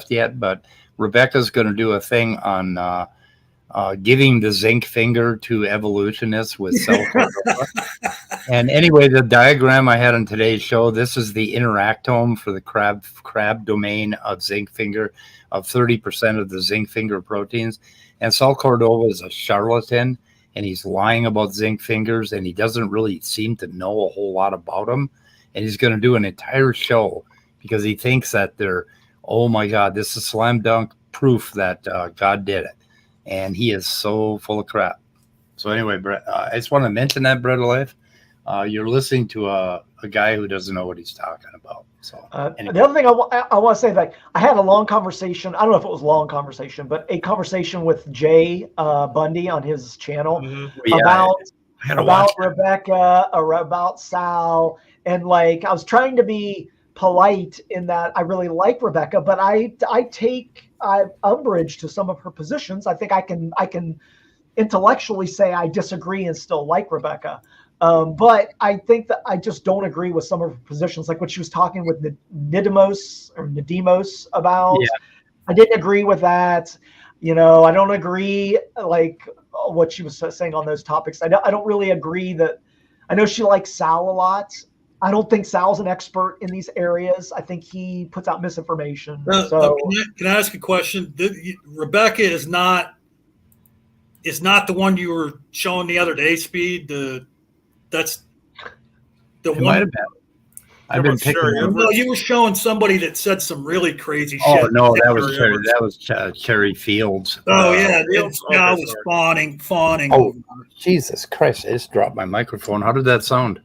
yet, but Rebecca's going to do a thing on giving the zinc finger to evolutionists with cell Cordova. And anyway, the diagram I had on today's show, this is the interactome for the crab domain of zinc finger, of 30% of the zinc finger proteins. And Saul Cordova is a charlatan, and he's lying about zinc fingers, and he doesn't really seem to know a whole lot about them. and he's going to do an entire show because he thinks that they're, oh my God, this is slam dunk proof that God did it. And he is so full of crap. So anyway, Brett, I just want to mention that, Bread of Life. You're listening to a guy who doesn't know what he's talking about. So anyway. The other thing I want to say, that I had a long conversation. I don't know if it was a long conversation, but a conversation with Jay Bundy on his channel about Rebecca or about Sal. And like, I was trying to be polite in that I really like Rebecca, but I take umbrage to some of her positions. I think I can intellectually say I disagree and still like Rebecca. But I think that I just don't agree with some of her positions, like what she was talking with Nidimos about. Yeah. I didn't agree with that. You know, I don't agree like what she was saying on those topics. I don't really agree that. I know she likes Sal a lot. I don't think Sal's an expert in these areas. I think he puts out misinformation. So can I ask a question? Rebecca is not the one you were showing the other day, Speed. That's the it one. Might have been. I've been picking. No, you were showing somebody that said some really crazy shit. Oh no, that was Cherry Fields. Oh yeah, I was fawning. Oh Jesus Christ! I just dropped my microphone. How did that sound?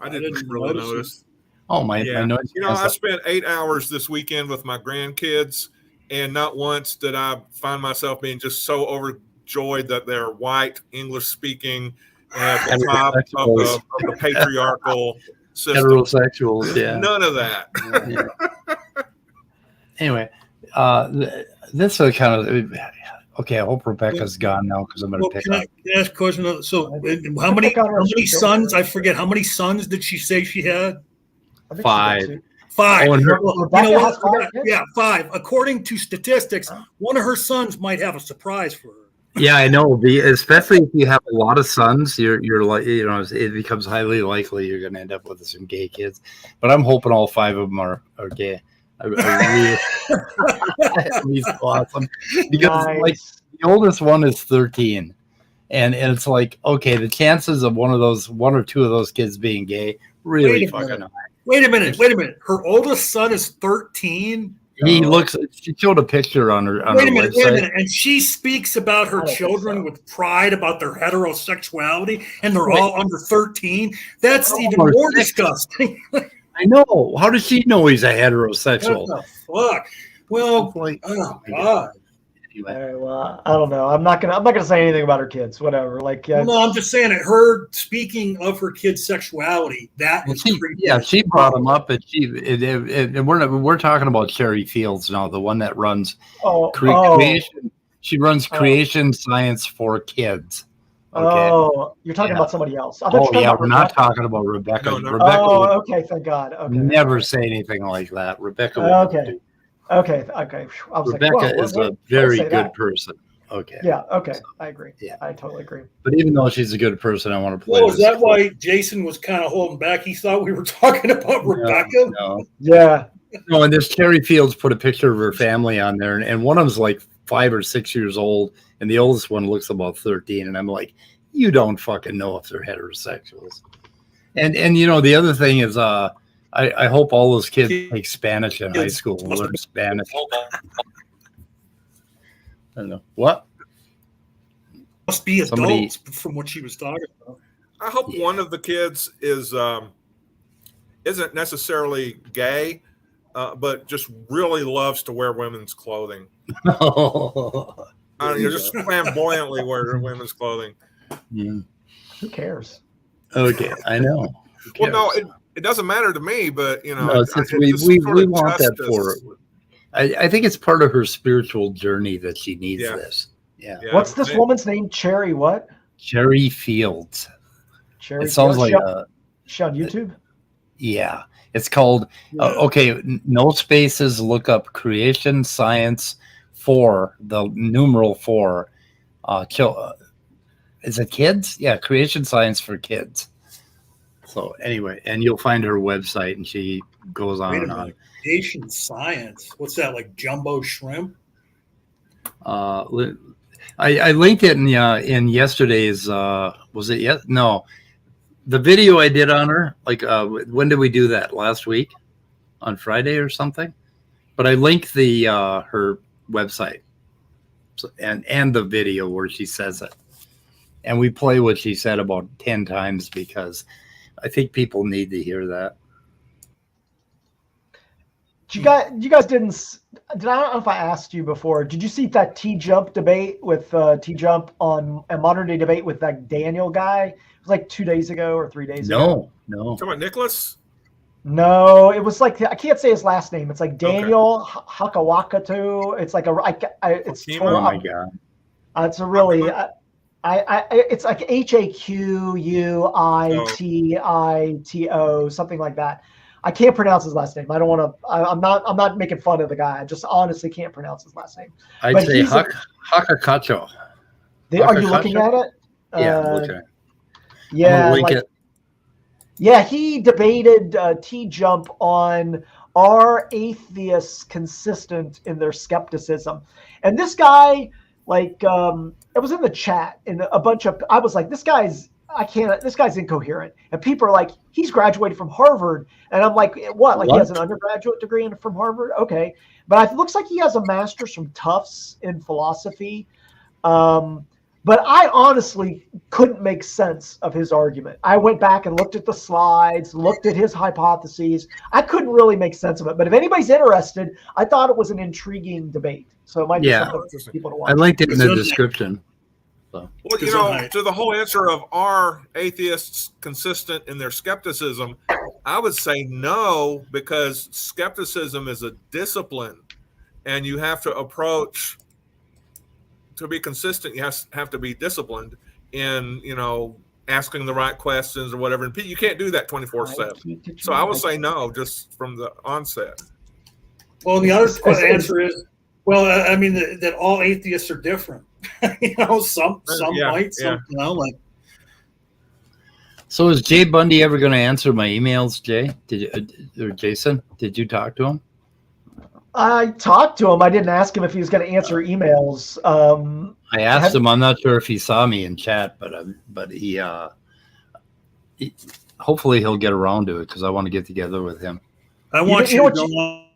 I didn't really notice. Oh my noise. You know, I spent 8 hours this weekend with my grandkids, and not once did I find myself being just so overjoyed that they're white, English speaking, at the top of the patriarchal system. Heterosexuals, yeah. None of that. Yeah. Anyway, this is kind of okay. I hope Rebecca's gone now because I'm going to pick up. Can I ask a question? So, how many sons? I forget. How many sons did she say she had? 5. 5. Oh, you know what? Yeah, 5. According to statistics, one of her sons might have a surprise for her. Yeah, I know. Especially if you have a lot of sons, you're like, you know, it becomes highly likely you're going to end up with some gay kids. But I'm hoping all 5 of them are gay. He's awesome because like the oldest one is 13, and it's like, okay, the chances of one or two of those kids being gay really fucking high. Wait a minute. Her oldest son is 13. He looks. She showed a picture on her. Wait a minute. And she speaks about her children with pride about their heterosexuality, and they're all under 13. That's even more disgusting. I know. How does she know he's a heterosexual? What the fuck? Well, oh God. Anyway. Well, I don't know. I'm not gonna say anything about her kids. Whatever. Like, no, I'm just saying it. Her speaking of her kids' sexuality. She brought them up, and we're talking about Cherry Fields now, the one that runs creation. She runs creation science for kids. Okay. Oh, you're talking about somebody else. We're not talking about Rebecca. No, Rebecca. Oh, okay. Thank God. Okay. Never say anything like that. Rebecca. Okay. I was Rebecca like, is a very good person. Okay. Yeah. Okay. I agree. Yeah. I totally agree. But even though she's a good person, I want to play. Well, is that why Jason was kind of holding back? He thought we were talking about Rebecca. No. Yeah. No, and this Cherry Fields put a picture of her family on there, and one of them's like 5 or 6 years old, and the oldest one looks about 13. And I'm like, you don't fucking know if they're heterosexuals. And you know, the other thing is, I hope all those kids take Spanish in high school and learn Spanish. I don't know. What? Must be adults from what she was talking about. I hope one of the kids isn't necessarily gay, but just really loves to wear women's clothing. Just flamboyantly wear women's clothing. Yeah. Who cares? Okay, I know. Well, no, it doesn't matter to me, but you know, we want that for her. I think it's part of her spiritual journey that she needs this. Yeah. What's this woman's name? Cherry what? Cherry Fields. Cherry. It sounds like she on YouTube. Yeah, it's called. Okay, no spaces. Look up Creation Science for the numeral 4. Is it kids? Yeah, Creation Science for Kids. So anyway, and you'll find her website, and she goes on and on. Creation Science. What's that, like jumbo shrimp? I linked it in yesterday's. Was it yet? No, the video I did on her, like, when did we do that? Last week, on Friday or something. But I linked the her website, and the video where she says it, and we play what she said about 10 times because I think people need to hear that. You guys didn't. I don't know if I asked you before. Did you see that TJump debate with TJump on a modern day debate with that Daniel guy? It was like 2 days ago or 3 days ago. No. Talking about Nicholas? No, it was like I can't say his last name. It's like Daniel Haqiqatjou. It's like it's oh my god. It's a really it's like Haquitito, something like that. I can't pronounce his last name. I don't want to. I'm not making fun of the guy. I just honestly can't pronounce his last name. I'd say Haqiqatjou. Are you looking at it? Yeah, okay. Yeah, link it. Yeah, he debated TJump on are atheists consistent in their skepticism, and this guy, like, it was in the chat, and a bunch of I was like, this guy's incoherent, and people are like, he's graduated from Harvard, and I'm like, what? Like, he has an undergraduate degree from Harvard? Okay, but it looks like he has a master's from Tufts in philosophy. But I honestly couldn't make sense of his argument. I went back and looked at the slides, looked at his hypotheses. I couldn't really make sense of it. But if anybody's interested, I thought it was an intriguing debate. So it might be something for people to watch. I linked it in the description. So. Well, to the whole answer of are atheists consistent in their skepticism, I would say no, because skepticism is a discipline, and you have to approach. To be consistent, you have to be disciplined in, asking the right questions or whatever. And you can't do that 24/7. So I would say no, just from the onset. Well, the other answer is, I mean, that all atheists are different. Some might, some like. So is Jay Bundy ever going to answer my emails, Jay? Or Jason? Did you talk to him? I talked to him. I didn't ask him if he was going to answer emails. I asked him. I'm not sure if he saw me in chat, but he hopefully he'll get around to it because I want to get together with him. I want you to go on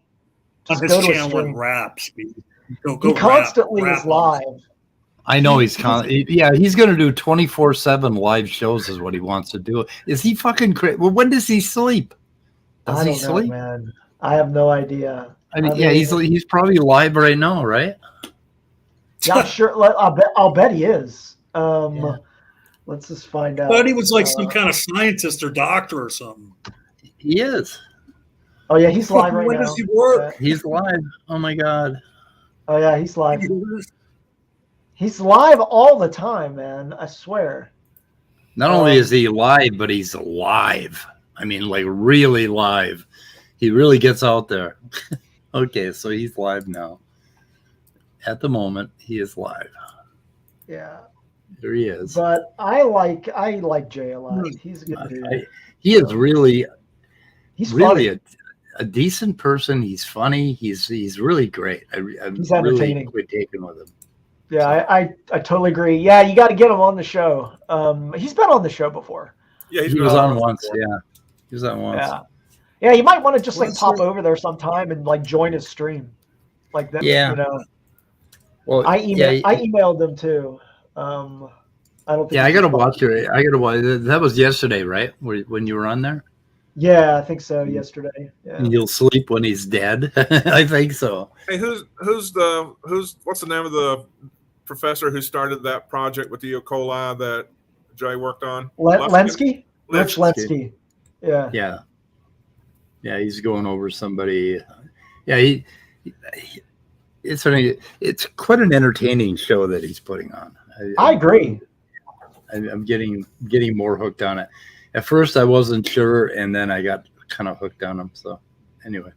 his channel and raps. He constantly is live. I know he's he's going to do 24/7 live shows is what he wants to do. Is he fucking crazy? Well, when does he sleep? Does he sleep? Know, man. I have no idea. I mean, he's probably live right now, right? Yeah, sure. I'll bet he is. Let's just find out. I thought he was like some kind of scientist or doctor or something. He is. Oh yeah, he's live right now. When does he work? He's live. Oh my god. Oh yeah, he's live. He's live all the time, man. I swear. Not only is he live, but he's live. I mean, like really live. He really gets out there. Okay, so he's live now. At the moment, he is live. Yeah. There he is. But I like Jay a lot. He's a good dude. He is really funny. a decent person. He's funny. He's really great. He's entertaining. Really taken with him. Yeah, I totally agree. Yeah, you got to get him on the show. He's been on the show before. Yeah, he was on once. Yeah, he was on once. Yeah, you might want to just pop over there sometime and join his stream, like that. Yeah. Well, I emailed them too. I don't think. Yeah, I gotta watch it. That was yesterday, right? When you were on there. Yeah, I think so. Yesterday. Yeah. And you'll sleep when he's dead. I think so. Hey, what's the name of the professor who started that project with the E. coli that Jay worked on? Lenski? Rich Lenski. Yeah. Yeah. Yeah, he's going over somebody. Yeah, it's quite an entertaining show that he's putting on. I agree. I'm getting more hooked on it. At first, I wasn't sure, and then I got kind of hooked on him. So, anyway,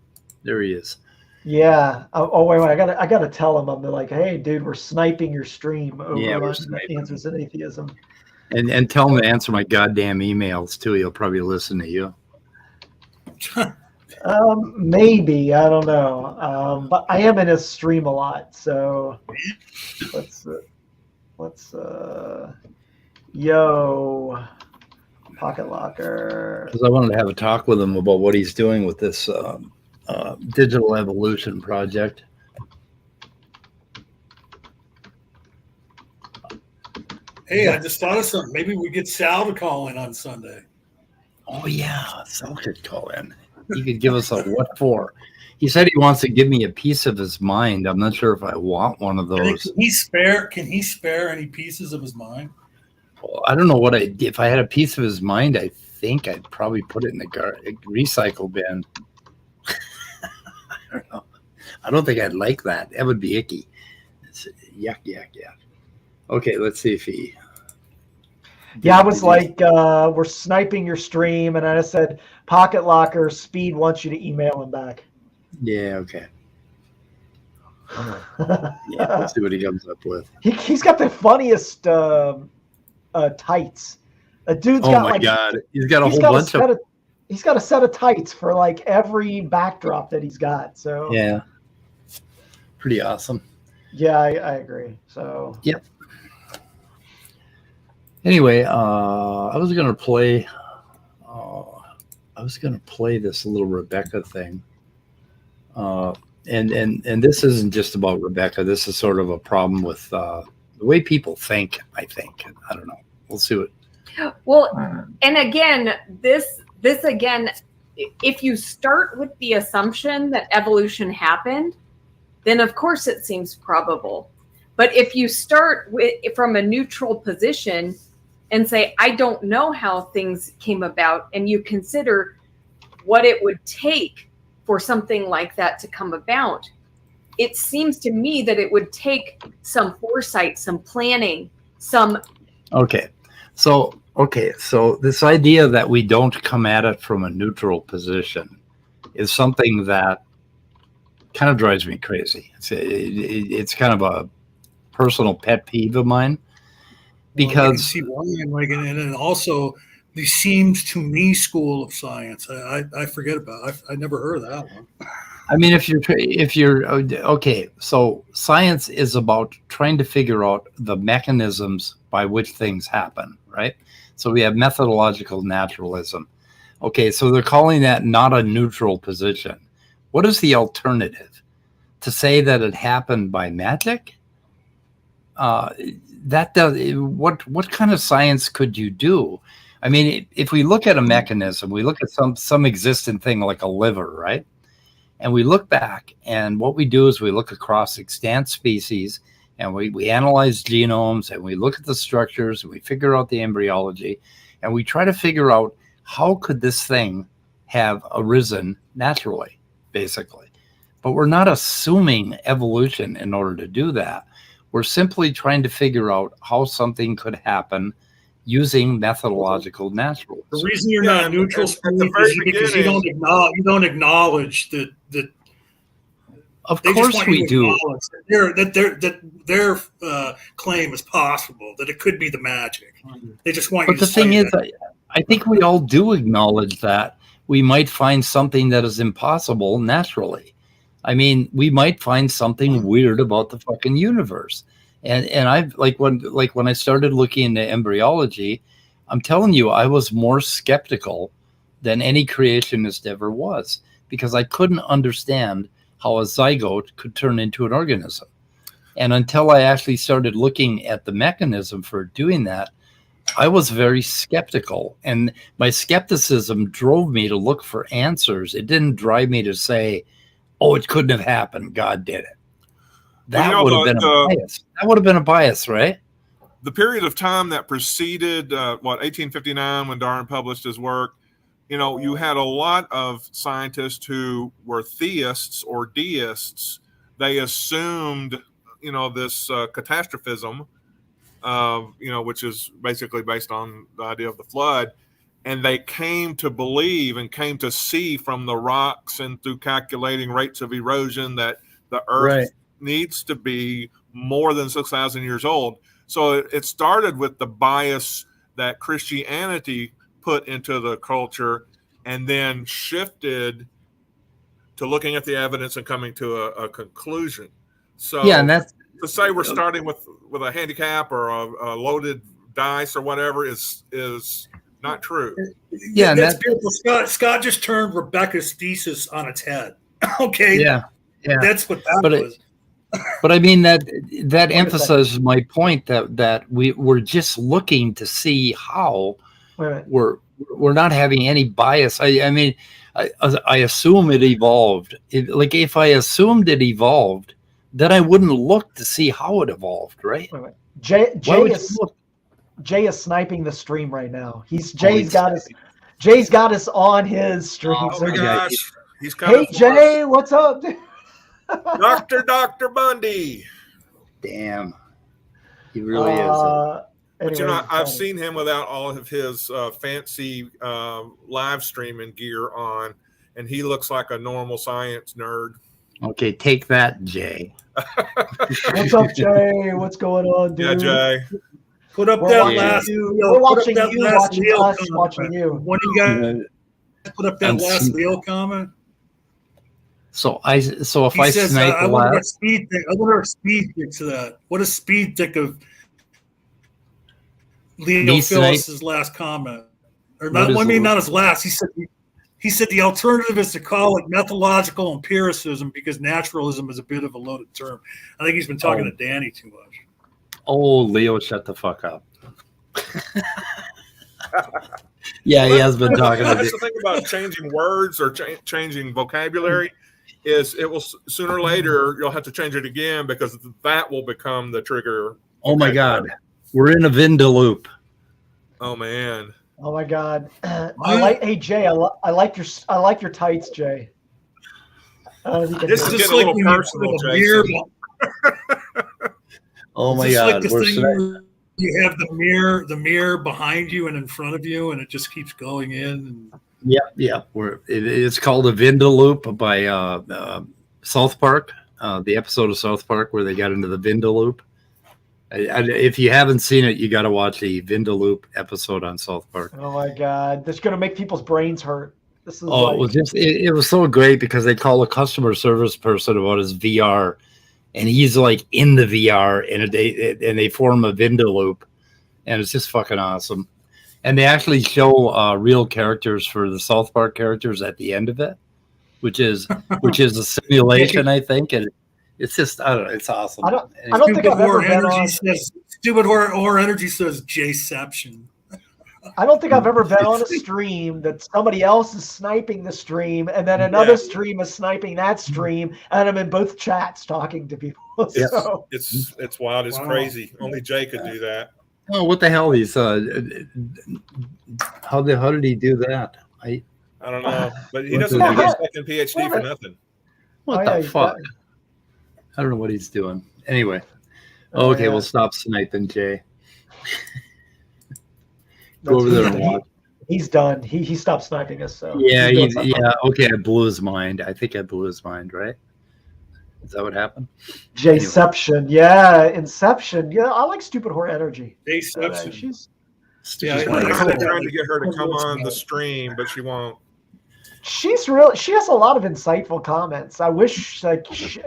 there he is. Yeah. Oh wait. I gotta tell him. I'm like, hey, dude, we're sniping your stream over Answers in Atheism. And tell him to answer my goddamn emails too. He'll probably listen to you. Maybe, I don't know. But I am in his stream a lot, so let's Pocket Locker. Because I wanted to have a talk with him about what he's doing with this digital evolution project. Hey, I just thought of something. Maybe we get Sal to call in on Sunday. Oh yeah, Sal could call in. He could give us a what for. He said he wants to give me a piece of his mind. I'm not sure if I want one of those. Can he spare any pieces of his mind? Well, I don't know what if I had a piece of his mind. I think I'd probably put it in the recycle bin. I don't know. I don't think I'd like that. That would be icky. It's yuck. Okay, let's see if he. Yeah, I was like, we're sniping your stream, and I just said, Pocket Locker, Speed wants you to email him back. Yeah, okay. Yeah, let's see what he comes up with. He's got the funniest tights. A dude's got my God. He's got a whole bunch of. He's got a set of tights for like every backdrop that he's got. So yeah, pretty awesome. Yeah, I agree. So yep. Anyway, I was gonna play. I was gonna play this little Rebecca thing. And this isn't just about Rebecca. This is sort of a problem with the way people think. I think. I don't know. We'll see what. Well, and again, this again, if you start with the assumption that evolution happened, then of course it seems probable. But if you start from a neutral position and say, I don't know how things came about, and you consider what it would take for something like that to come about, it seems to me that it would take some foresight, some planning, some. Okay. So this idea that we don't come at it from a neutral position is something that kind of drives me crazy. It's kind of a personal pet peeve of mine, because and also the seems to me school of science. I forget about. I never heard of that one. I mean, if you're okay, so science is about trying to figure out the mechanisms by which things happen, right? So we have methodological naturalism. Okay, so they're calling that not a neutral position. What is the alternative? To say that it happened by magic? That does what kind of science could you do? I mean, if we look at a mechanism, we look at some existent thing like a liver, right? And we look back, and what we do is we look across extant species, and we analyze genomes, and we look at the structures, and we figure out the embryology, and we try to figure out how could this thing have arisen naturally, basically. But we're not assuming evolution in order to do that. We're simply trying to figure out how something could happen using methodological naturalism. The reason you're not neutral is because you don't acknowledge that. Of course we do. That their claim is possible, that it could be the magic. They just want you to. But the thing is, I think we all do acknowledge that we might find something that is impossible naturally. I mean, we might find something weird about the fucking universe. And I've when I started looking into embryology, I'm telling you, I was more skeptical than any creationist ever was, because I couldn't understand how a zygote could turn into an organism. And until I actually started looking at the mechanism for doing that, I was very skeptical. And my skepticism drove me to look for answers. It didn't drive me to say, oh, it couldn't have happened, God did it. That would have been a bias. That would have been a bias, right? The period of time that preceded 1859, when Darwin published his work, you had a lot of scientists who were theists or deists. They assumed, this catastrophism, which is basically based on the idea of the flood. And they came to believe and came to see from the rocks and through calculating rates of erosion that the earth needs to be more than 6,000 years old. So it started with the bias that Christianity put into the culture, and then shifted to looking at the evidence and coming to a conclusion. So yeah, and that's to say we're starting with a handicap or a loaded dice or whatever is not true. Yeah, that's beautiful. Scott just turned Rebecca's thesis on its head. Okay. Yeah. That's what that was. But I mean that emphasizes my point that we're just looking to see how we're not having any bias. I mean, I assume it evolved. If I assumed it evolved, then I wouldn't look to see how it evolved, right? Jay is sniping the stream right now. Jay's got us on his stream. Oh my gosh, he's coming. Hey Jay, what's up? Dr. Bundy. Damn, he really is. But I've seen him without all of his fancy live streaming gear on, and he looks like a normal science nerd. Okay, take that, Jay. What's up, Jay? What's going on, dude? Yeah, Jay. Put up that last. We're watching you, watching us, watching you. When you guys put up that last Leo comment. So if I snipe I wonder what speed thinks of that. What does speed think of Leo Phyllis's last comment? Or not? I mean, not his last. He said the alternative is to call it methodological empiricism because naturalism is a bit of a loaded term. I think he's been talking to Danny too much. Oh, Leo, shut the fuck up. Yeah, he has been talking. That's the thing about changing words or changing vocabulary is it will sooner or later you'll have to change it again because that will become the trigger. Oh my God, we're in a Vinda loop. Oh man. Oh my God. Hey Jay, I like your tights, Jay. This is just like a little personal, Jay. Oh my God! You have the mirror behind you and in front of you, and it just keeps going in. Yeah. It's called a Vinda loop by South Park. The episode of South Park where they got into the Vinda loop. If you haven't seen it, you got to watch the Vinda loop episode on South Park. Oh my God, that's gonna make people's brains hurt. This is it was so great because they call a customer service person about his VR. And he's like in the VR, and they form a Vinda loop, and it's just fucking awesome. And they actually show real characters for the South Park characters at the end of it, which is a simulation, I think. And it's just I don't know, it's awesome. I don't think I've ever been on. Stupid Horror Energy says Jayception. I don't think I've ever been on a stream that somebody else is sniping the stream and then another stream is sniping that stream, and I'm in both chats talking to people. So. It's wild. It's crazy. Only Jay could do that. Oh, what the hell? He's how did he do that? I don't know, but he doesn't have a second PhD for nothing. What the fuck? I don't know what he's doing. Anyway, okay, we'll stop sniping, Jay. Go over there and watch. He's done. He stopped sniping us. So yeah. Okay, I blew his mind. I think I blew his mind. Right? Is that what happened? Jayception. Anyway. Yeah, Inception. Yeah, I like Stupid Horror Energy. Jayception. She's. I'm trying to get her to come on the stream, but she won't. She has a lot of insightful comments. I wish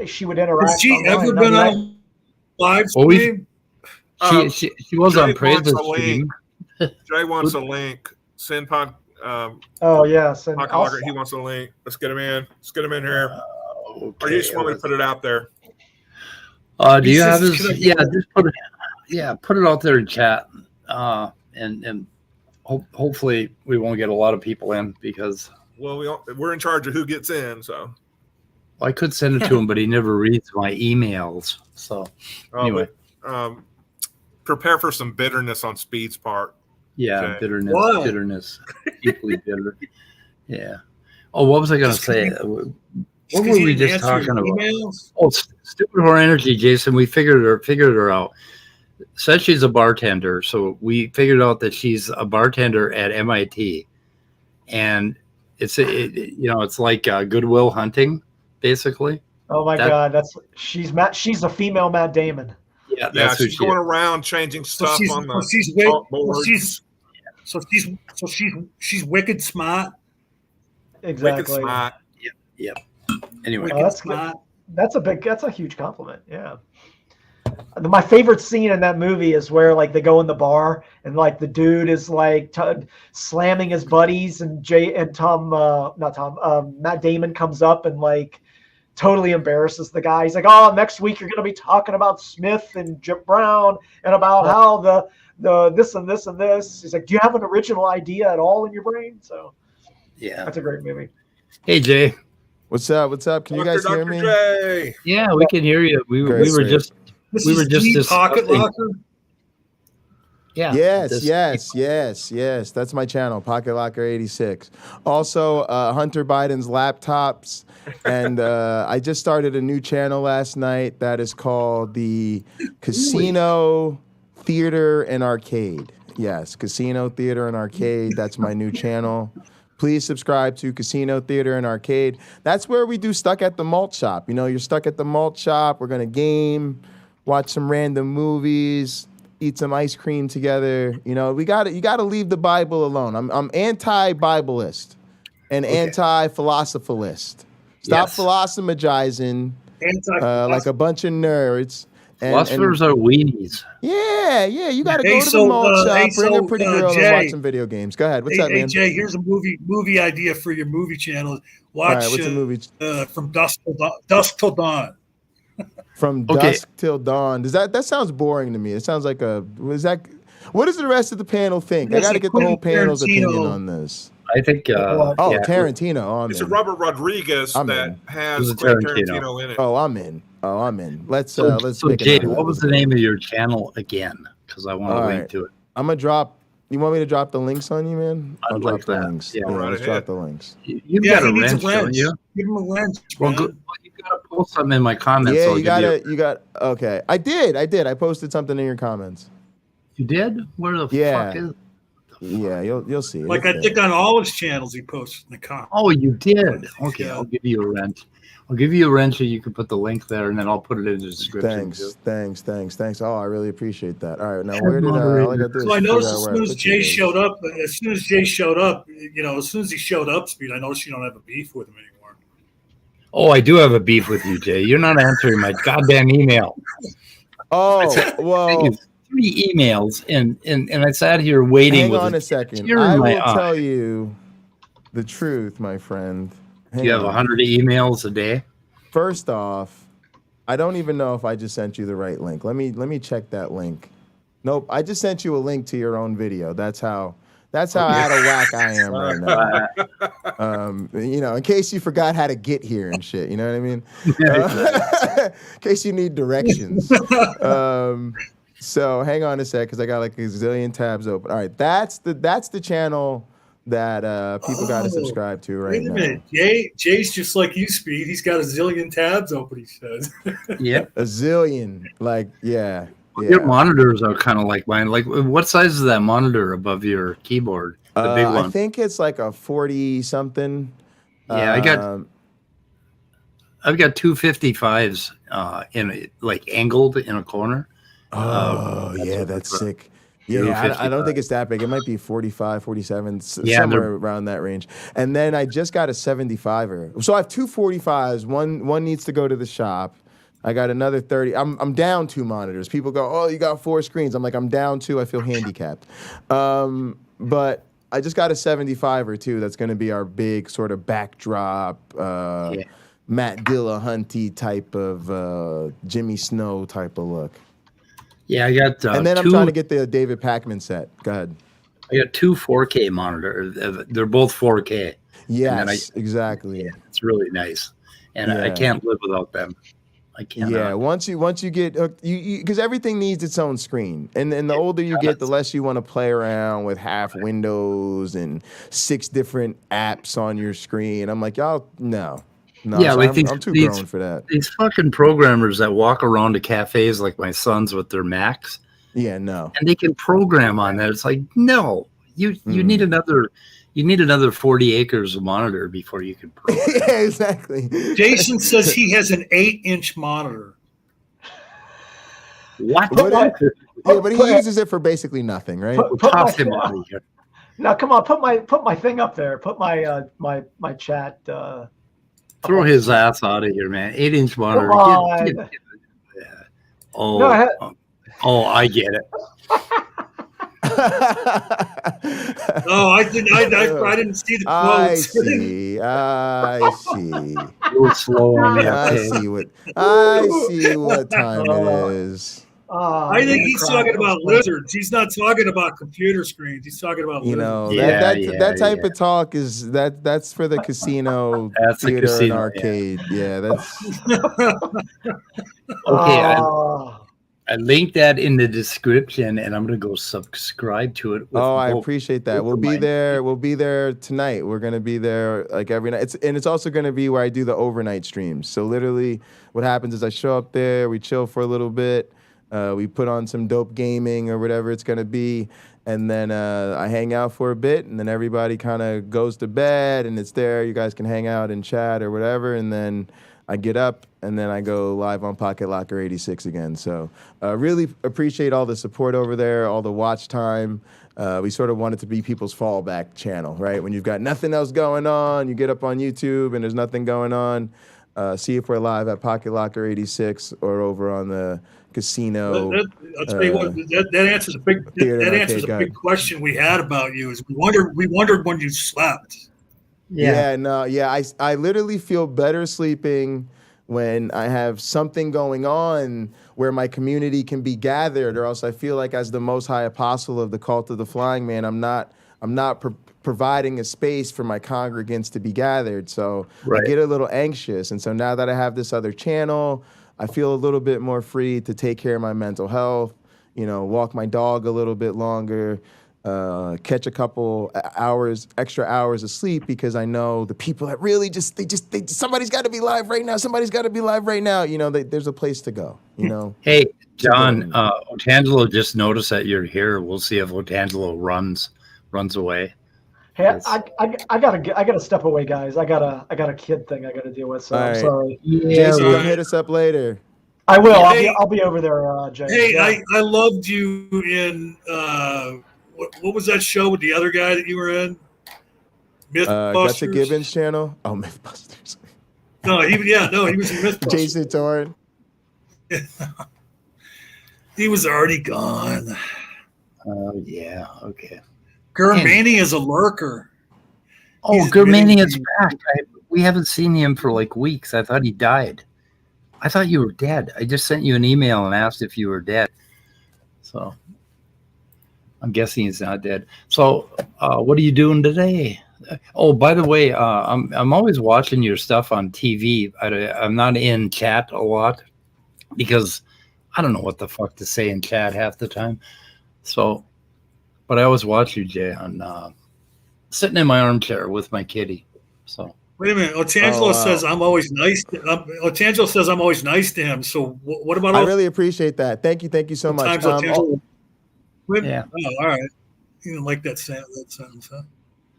she would interact. Has she ever been on live stream? She was on Praise's stream. Jay wants a link. Send pod. Oh yeah, he wants a link. Let's get him in. Let's get him in here. Okay. Or you just want me to put it out there? Do you have his? Yeah, just put it. Yeah, put it out there in chat, and hopefully we won't get a lot of people in because. Well, we're in charge of who gets in, so. I could send it to him, but he never reads my emails. So anyway, prepare for some bitterness on Speed's part. Yeah, okay. bitterness, deeply bitter. Yeah. Oh, what was I going to say? What were we just talking about? Emails? Oh, Stupid Horror Energy, Jason. We figured her out. Said she's a bartender, so we figured out that she's a bartender at MIT, and it's like Goodwill Hunting, basically. Oh my God, she's a female Matt Damon. Yeah, she's going around changing stuff on the. She's wicked smart. Exactly. Wicked smart. Yep. Anyway, that's a huge compliment. Yeah. My favorite scene in that movie is where like they go in the bar and like the dude is like slamming his buddies and Matt Damon comes up and like totally embarrasses the guy. He's like, "Oh, next week you're going to be talking about Smith and Jim Brown and about how the this and this and this." He's like, "Do you have an original idea at all in your brain?" So yeah, that's a great movie. Hey Jay, what's up? What's up? Can you guys hear me? Jay. Yeah, we can hear you. We were just Pocket Locker. Yeah. Yes. That's my channel, Pocket Locker 86. Also, Hunter Biden's laptops, and I just started a new channel last night that is called the Casino Theater and Arcade. Yes, Casino Theater and Arcade. That's my new channel. Please subscribe to Casino Theater and Arcade. That's where we do Stuck at the Malt Shop. You know, you're stuck at the malt shop. We're gonna game, watch some random movies, eat some ice cream together. You know, you gotta leave the Bible alone. I'm anti-Bibleist and anti-philosophalist. Stop philosophizing like a bunch of nerds. Philosophers are weenies. Yeah. You got to go to the mall shop, bring a pretty girl, and watch some video games. Go ahead. What's up, man? Jay, here's a movie idea for your movie channel. Watch what's a movie? From Dusk Till Dawn. From Dusk Till Dawn. That sounds boring to me. It sounds like what does the rest of the panel think? I got to get the whole panel's opinion on this. I think. Tarantino. Oh, it's a Robert Rodriguez that has Tarantino in it. Oh, I'm in. Let's so Jay, what was the name of your channel again? Because I want to link to it. I'm gonna drop. You want me to drop the links on you, man? I'll drop the links. Yeah, let's drop the links. You've got a wrench, don't you? Give him a wrench. Well, you've got to post something in my comments. Yeah, you got. Okay, I did. I posted something in your comments. You did? Where the fuck is it? Yeah, you'll see. Like I think on all his channels he posted in the comments. Oh, you did? Okay, yeah. I'll give you a wrench. I'll give you a wrench and you can put the link there, and then I'll put it in the description. Thanks. Oh, I really appreciate that. All right, now where did all I got to do? So I noticed as soon as Jay showed up, as soon as he showed up, Speed, I noticed you don't have a beef with him anymore. Oh, I do have a beef with you, Jay. You're not answering my goddamn email. Oh, well. 3 emails and I sat here waiting. Hang on a second. I will tell you the truth, my friend. You have 100 emails a day? First off, I don't even know if I just sent you the right link. Let me check that link. Nope, I just sent you a link to your own video. That's how out of whack I am right now. In case you forgot how to get here and shit, you know what I mean? In case you need directions. So hang on a sec, because I got like a zillion tabs open. All right, that's the channel that people got to subscribe to right now. Wait a minute, Jay's just like you, Speed. He's got a zillion tabs open. He says. Yeah, a zillion. Like, yeah. Your monitors are kind of like mine. Like, what size is that monitor above your keyboard? The big one. I think it's like a 40 something. Yeah, I've got 255s angled in a corner. Oh, yeah, that's sick. Yeah, I don't think it's that big. It might be 45, 47, somewhere around that range. And then I just got a 75er. So I have 2 45s. One needs to go to the shop. I got another 30. I'm down 2 monitors. People go, "Oh, you got 4 screens." I'm like, I'm down 2. I feel handicapped. But I just got a 75er too. That's going to be our big sort of backdrop, Matt Dillahunty type of Jimmy Snow type of look. Yeah, I got. And then I'm trying to get the David Pakman set. Go ahead. I got 2 4K monitors. They're both 4K. Yes, exactly. Yeah, it's really nice, and I can't live without them. I can't. Yeah, once you get hooked, because everything needs its own screen, and the older you get, the less you want to play around with half windows and 6 different apps on your screen. I'm like, y'all, no. Yeah, so like I'm too grown for that. These fucking programmers that walk around to cafes like my sons with their Macs. Yeah, no. And they can program on that. It's like, no, you need another 40 acres of monitor before you can program. Yeah, exactly. Jason says he has an 8-inch monitor. What? But he uses it for basically nothing, right? Toss him out of here. Now, come on, put my thing up there. Put my my chat. Throw his ass out of here, man. 8-inch monitor. Oh, No, I get it. I didn't see the quotes. I see. A little slow on the uptake. I see what time it is. I think he's talking about lizards. He's not talking about computer screens. He's talking about lizards. That type of talk is that's for the casino, that's theater, casino, and arcade. Yeah, that's okay. I linked that in the description, and I'm gonna go subscribe to it. I appreciate that. We'll be there. We'll be there tonight. We're gonna be there like every night. It's also gonna be where I do the overnight streams. So literally, what happens is I show up there, we chill for a little bit, we put on some dope gaming or whatever it's gonna be, and then I hang out for a bit, and then everybody kind of goes to bed, and it's there. You guys can hang out and chat or whatever, and then I get up and then I go live on Pocket Locker 86 again. So really appreciate all the support over there, all the watch time. We sort of want it to be people's fallback channel, right? When you've got nothing else going on, you get up on YouTube and there's nothing going on. See if we're live at Pocket Locker 86 or over on the casino. I'll tell you what, that answers a big question we had about you. Is we wondered when you slept. I literally feel better sleeping when I have something going on where my community can be gathered, or else I feel like as the Most High Apostle of the Cult of the Flying Man, I'm not providing a space for my congregants to be gathered. So I get a little anxious. And so now that I have this other channel, I feel a little bit more free to take care of my mental health, walk my dog a little bit longer, catch a couple extra hours of sleep, because I know the people that really somebody's got to be live right now. Somebody's got to be live right now. There's a place to go, Hey, John, Otangelo just noticed that you're here. We'll see if Otangelo runs away. Hey, I gotta step away, guys. I got a kid thing I gotta deal with, so I'm sorry. Jason, come hit us up later. I will. I'll be over there, Jay. Hey, I loved you in what was that show with the other guy that you were in? Mythbusters. That's a Gibbons channel. Oh, Mythbusters. He was in Mythbusters. Jason Torn. He was already gone. Oh yeah, okay. Germania is a lurker. Oh, Germania's back. We haven't seen him for like weeks. I thought he died. I thought you were dead. I just sent you an email and asked if you were dead. So I'm guessing he's not dead. So what are you doing today? Oh, by the way, I'm always watching your stuff on TV. I'm not in chat a lot because I don't know what the fuck to say in chat half the time. So, but I always watch you, Jay, on sitting in my armchair with my kitty. So wait a minute. Otangelo says I'm always nice. Otangelo says I'm always nice to him. So what about? I really appreciate that. Thank you so much. Yeah. Oh, all right. You didn't like that sentence, huh?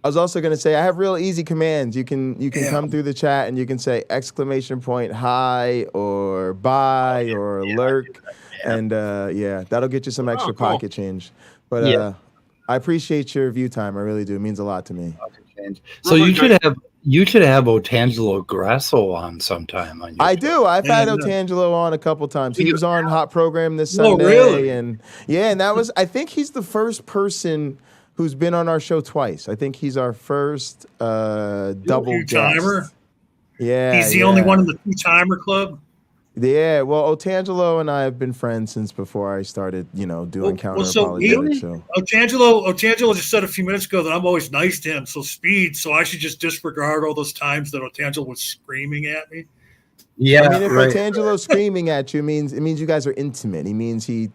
I was also going to say I have real easy commands. You can come through the chat and you can say ! Hi or bye or lurk, and that'll get you some extra pocket change. But I appreciate your view time. I really do. It means a lot to me. So you should have Otangelo Grasso on sometime. On I do. I've had Otangelo on a couple times. He was on Hot Program this Sunday. Really? And that was. I think he's the first person who's been on our show twice. I think he's our first double timer. Yeah, he's the only one in the 2-timer club. Yeah, well, Otangelo and I have been friends since before I started, doing counter apologetics. So Otangelo just said a few minutes ago that I'm always nice to him. So so I should just disregard all those times that Otangelo was screaming at me. Yeah, I mean, if Otangelo's screaming at you, it means you guys are intimate. He means he's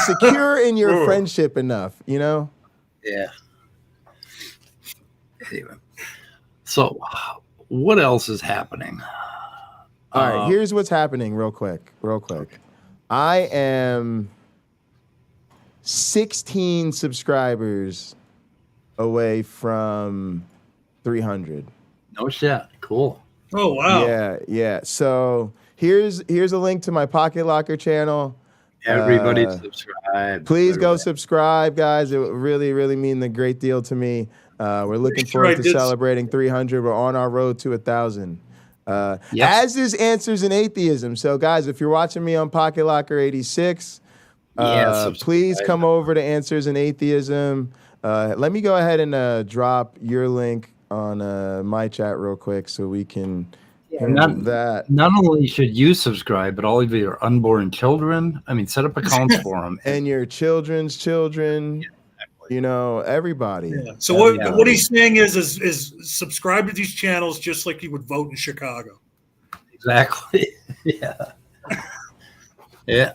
secure in your friendship enough, Yeah. Anyway, so what else is happening? All right, here's what's happening real quick. I am 16 subscribers away from 300. No shit. Cool. Oh, wow. Yeah. So here's a link to my Pocket Locker channel. Everybody subscribe. Please go subscribe, guys. It would really, really mean a great deal to me. We're looking forward to celebrating 300. We're on our road to 1,000. As is Answers in Atheism. So, guys, if you're watching me on Pocket Locker 86, please come over to Answers in Atheism. Let me go ahead and drop your link on my chat real quick so we can handle that. Not only should you subscribe, but all of your unborn children. I mean, set up accounts for them. And your children's children. Yeah, exactly. You know, everybody. Yeah. So what he's saying is subscribe to these channels just like you would vote in Chicago. Exactly. Yeah.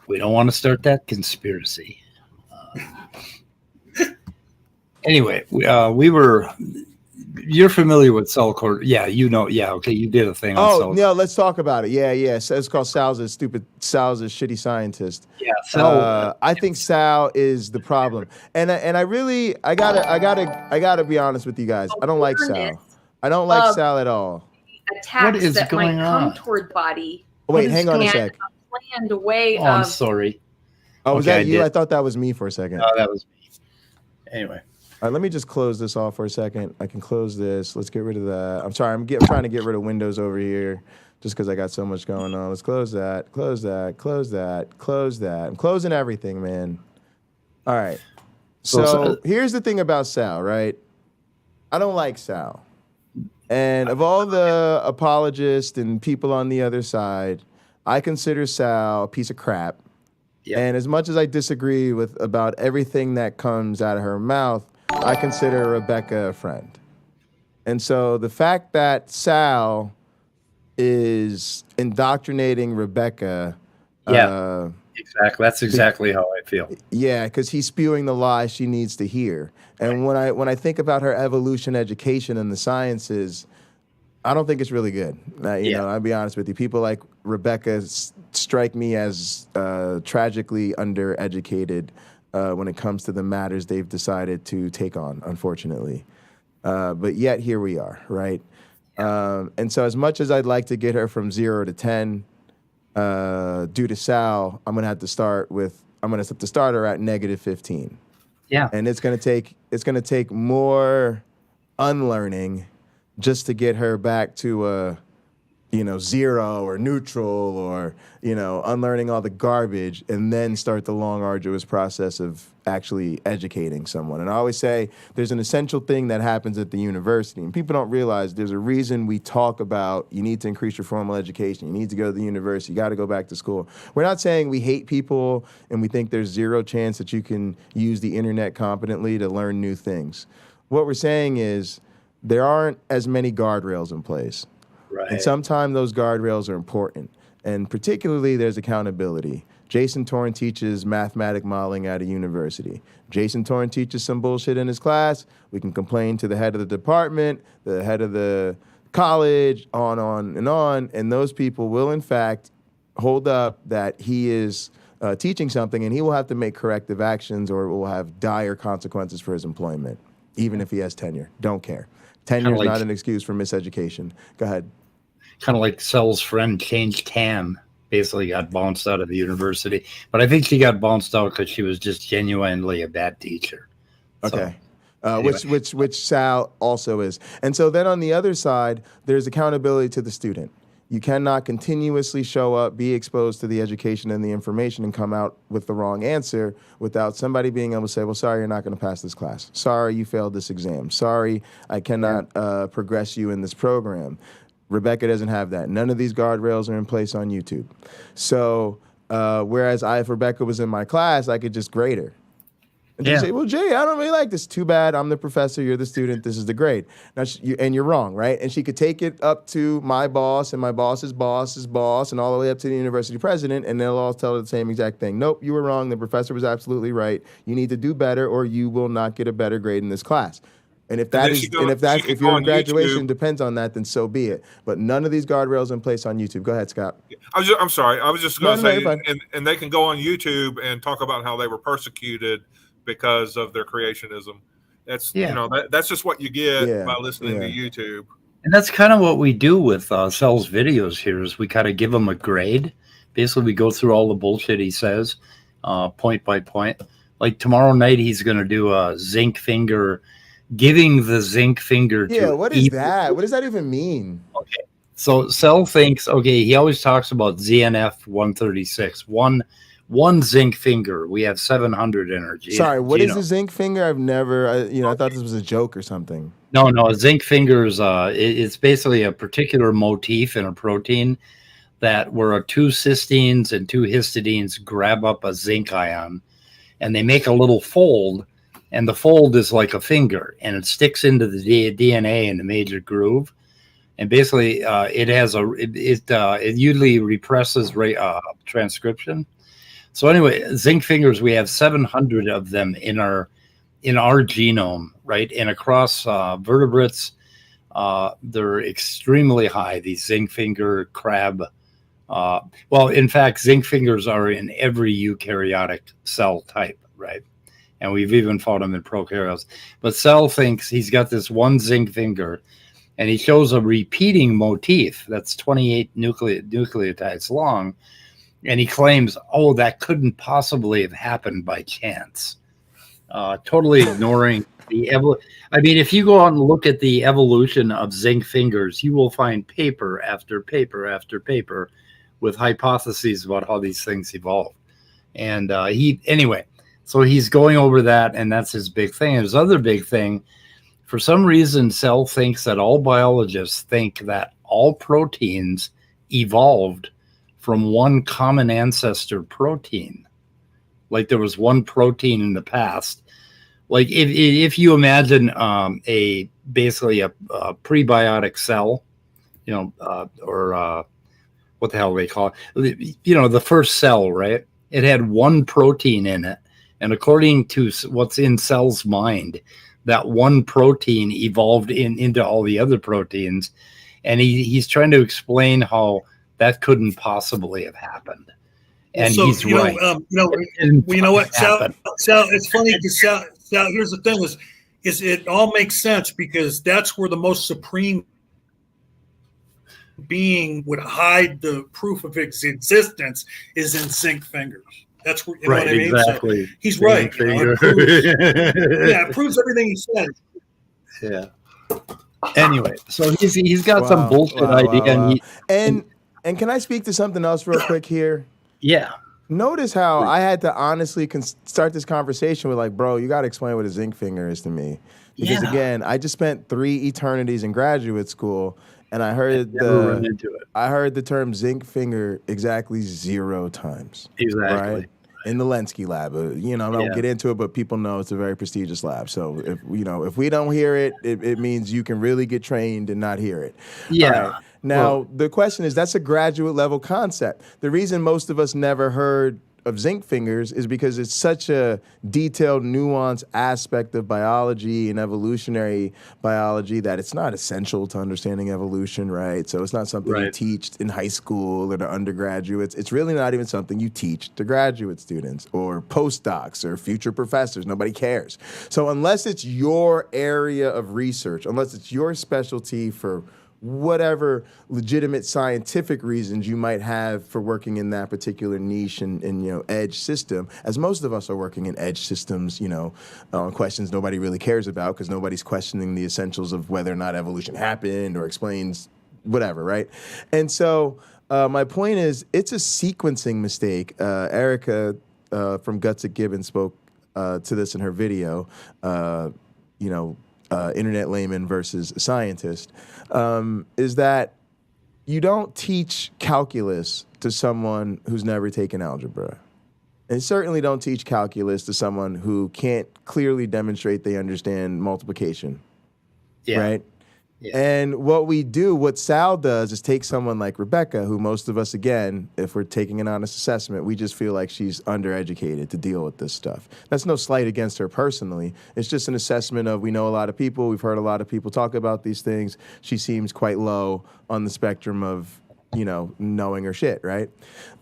We don't want to start that conspiracy. Anyway, we were. You're familiar with Cell Court, yeah? You know, yeah. Okay, you did a thing on Cell. Oh no, let's talk about it. Yeah. So it's called Sal's a shitty scientist. Yeah, Sal. I think Sal is the problem, and I gotta be honest with you guys. I don't like Sal. I don't like Sal at all. Attacks that might come toward the body. Wait, hang on a sec. A planned way I'm sorry. Oh, was that you? I thought that was me for a second. No, that was me. Anyway. All right, let me just close this off for a second. I can close this. Let's get rid of that. I'm sorry. I'm trying to get rid of Windows over here just because I got so much going on. Let's close that. Close that. Close that. Close that. I'm closing everything, man. All right. So here's the thing about Sal, right? I don't like Sal. And of all the apologists and people on the other side, I consider Sal a piece of crap. Yep. And as much as I disagree with about everything that comes out of her mouth, I consider Rebecca a friend. And so the fact that Sal is indoctrinating Rebecca. Exactly. That's exactly how I feel. Yeah, because he's spewing the lies she needs to hear. And when I think about her evolution education in the sciences, I don't think it's really good. You know, I'll be honest with you. People like Rebecca strike me as tragically undereducated when it comes to the matters they've decided to take on, unfortunately. But yet here we are, right? And so as much as I'd like to get her from 0 to 10, due to Sal, I'm gonna have to start her at -15. Yeah. And it's gonna take more unlearning just to get her back to 0 or neutral, or unlearning all the garbage, and then start the long, arduous process of actually educating someone. And I always say there's an essential thing that happens at the university, and people don't realize there's a reason we talk about you need to increase your formal education, you need to go to the university, you got to go back to school. We're not saying we hate people and we think there's zero chance that you can use the internet competently to learn new things. What we're saying is there aren't as many guardrails in place. Right. And sometimes those guardrails are important. And particularly there's accountability. Jason Torn teaches mathematic modeling at a university. Jason Torn teaches some bullshit in his class. We can complain to the head of the department, the head of the college, on and on. And those people will, in fact, hold up that he is teaching something, and he will have to make corrective actions, or it will have dire consequences for his employment, even if he has tenure. Don't care. Tenure is not an excuse for miseducation. Go ahead. Kind of like Sel's friend changed Tam, basically got bounced out of the university. But I think she got bounced out because she was just genuinely a bad teacher. Okay. So, anyway. Which Sal also is. And so then on the other side, there's accountability to the student. You cannot continuously show up, be exposed to the education and the information, and come out with the wrong answer without somebody being able to say, well, sorry, you're not going to pass this class. Sorry, you failed this exam. Sorry, I cannot progress you in this program. Rebecca doesn't have that. None of these guardrails are in place on YouTube. So whereas if Rebecca was in my class, I could just grade her. And she'd say, well, Jay, I don't really like this. Too bad. I'm the professor. You're the student. This is the grade. Now, and you're wrong, right? And she could take it up to my boss and my boss's boss's boss and all the way up to the university president, and they'll all tell her the same exact thing. Nope, you were wrong. The professor was absolutely right. You need to do better, or you will not get a better grade in this class. And if if your graduation depends on that, then so be it. But none of these guardrails in place on YouTube. Go ahead, Scott. I'm sorry. I was just going to say, and they can go on YouTube and talk about how they were persecuted because of their creationism. That's that's just what you get by listening to YouTube. And that's kind of what we do with Sel's videos here, is we kind of give him a grade. Basically, we go through all the bullshit he says, point by point. Like tomorrow night, he's going to do a zinc finger, giving the zinc finger to what is that? What does that even mean? Okay. So Cell thinks, okay, he always talks about ZNF 136. One zinc finger. We have 700 in our genome. Sorry, what is a zinc finger? I've never, I thought this was a joke or something. No, zinc fingers, it's basically a particular motif in a protein that where 2 cysteines and 2 histidines grab up a zinc ion and they make a little fold, and the fold is like a finger and it sticks into the DNA in the major groove. And basically, it usually represses transcription. So anyway, zinc fingers, we have 700 of them in our genome, right? And across vertebrates, they're extremely high. These zinc finger crab. Well, in fact, zinc fingers are in every eukaryotic cell type, right? And we've even found them in prokaryotes. But Cell thinks he's got this one zinc finger, and he shows a repeating motif that's 28 nucleotides long, and he claims, oh, that couldn't possibly have happened by chance. Totally ignoring I mean, if you go out and look at the evolution of zinc fingers, you will find paper after paper after paper with hypotheses about how these things evolved. And so he's going over that, and that's his big thing. His other big thing, for some reason, Cell thinks that all biologists think that all proteins evolved from one common ancestor protein. Like there was one protein in the past. Like if you imagine basically a prebiotic cell, or what the hell they call it, the first cell, right? It had one protein in it, and according to what's in Cell's mind, that one protein evolved into all the other proteins, and he's trying to explain how that couldn't possibly have happened. And so, he's right. You know what, Sal? It's funny because Sal, here's the thing: is it all makes sense because that's where the most supreme being would hide the proof of its existence is in zinc fingers. That's where, you know what I mean? Exactly. So he's right. It proves everything he says. Yeah. Anyway, so he's got some bullshit idea. And can I speak to something else real quick here? Yeah. Notice how I had to honestly start this conversation with like, bro, you got to explain what a zinc finger is to me. Because again, I just spent 3 eternities in graduate school, and I heard the term zinc finger exactly 0 times. Exactly. Right? In the Lenski lab. I don't get into it, but people know it's a very prestigious lab. So if we don't hear it, it means you can really get trained and not hear it. Yeah. Right. Now, the question is, that's a graduate level concept. The reason most of us never heard of zinc fingers is because it's such a detailed, nuanced aspect of biology and evolutionary biology that it's not essential to understanding evolution, right? So it's not something you teach in high school or to undergraduates. It's really not even something you teach to graduate students or postdocs or future professors. Nobody cares. So unless it's your area of research, unless it's your specialty for whatever legitimate scientific reasons you might have for working in that particular niche and edge system, as most of us are working in edge systems, on questions nobody really cares about because nobody's questioning the essentials of whether or not evolution happened or explains whatever, right? And so my point is, it's a sequencing mistake. Erica from Guts at Gibbon spoke to this in her video, internet layman versus scientist, is that you don't teach calculus to someone who's never taken algebra. And certainly don't teach calculus to someone who can't clearly demonstrate they understand multiplication, right? Yeah. And what Sal does is take someone like Rebecca, who most of us, again, if we're taking an honest assessment, we just feel like she's undereducated to deal with this stuff. That's no slight against her personally. It's just an assessment of, we know a lot of people, we've heard a lot of people talk about these things. She seems quite low on the spectrum of, knowing her shit, right?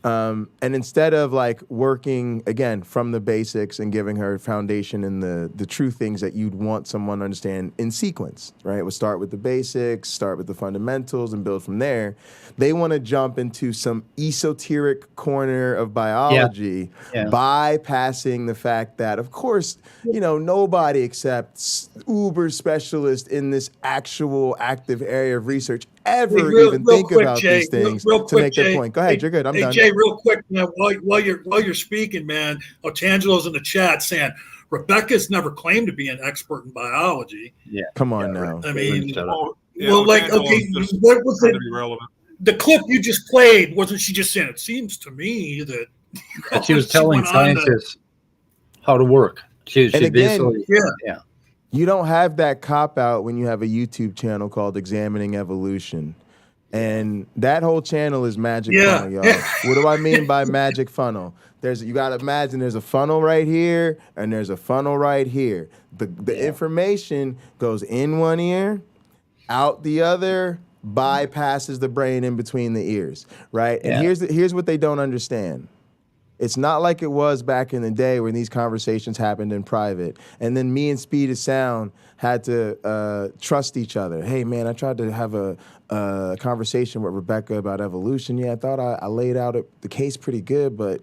And instead of working, again, from the basics and giving her foundation in the true things that you'd want someone to understand in sequence, right? We'll start with the basics, start with the fundamentals, and build from there. They want to jump into some esoteric corner of biology, bypassing the fact that, of course, nobody accepts uber specialist in this actual active area of research ever Real even think quick, about Jay, these things real to quick, make their Jay. point. Go ahead, you're good. I'm done. Jay, real quick, man, while you're speaking, man, Tangelo's in the chat saying Rebecca's never claimed to be an expert in biology. Yeah. Come on now. I mean, well, like, okay, what was it? To be relevant. The clip you just played, wasn't she just saying, it seems to me that she was telling scientists how to work. She again, basically, yeah. You don't have that cop out when you have a YouTube channel called Examining Evolution. And that whole channel is magic funnel, y'all. What do I mean by magic funnel? You gotta imagine there's a funnel right here and there's a funnel right here. The information goes in one ear, out the other, bypasses the brain in between the ears, right? And here's what they don't understand. It's not like it was back in the day when these conversations happened in private. And then me and Speed of Sound had to trust each other. Hey, man, I tried to have a conversation with Rebecca about evolution. Yeah, I thought I laid out the case pretty good, but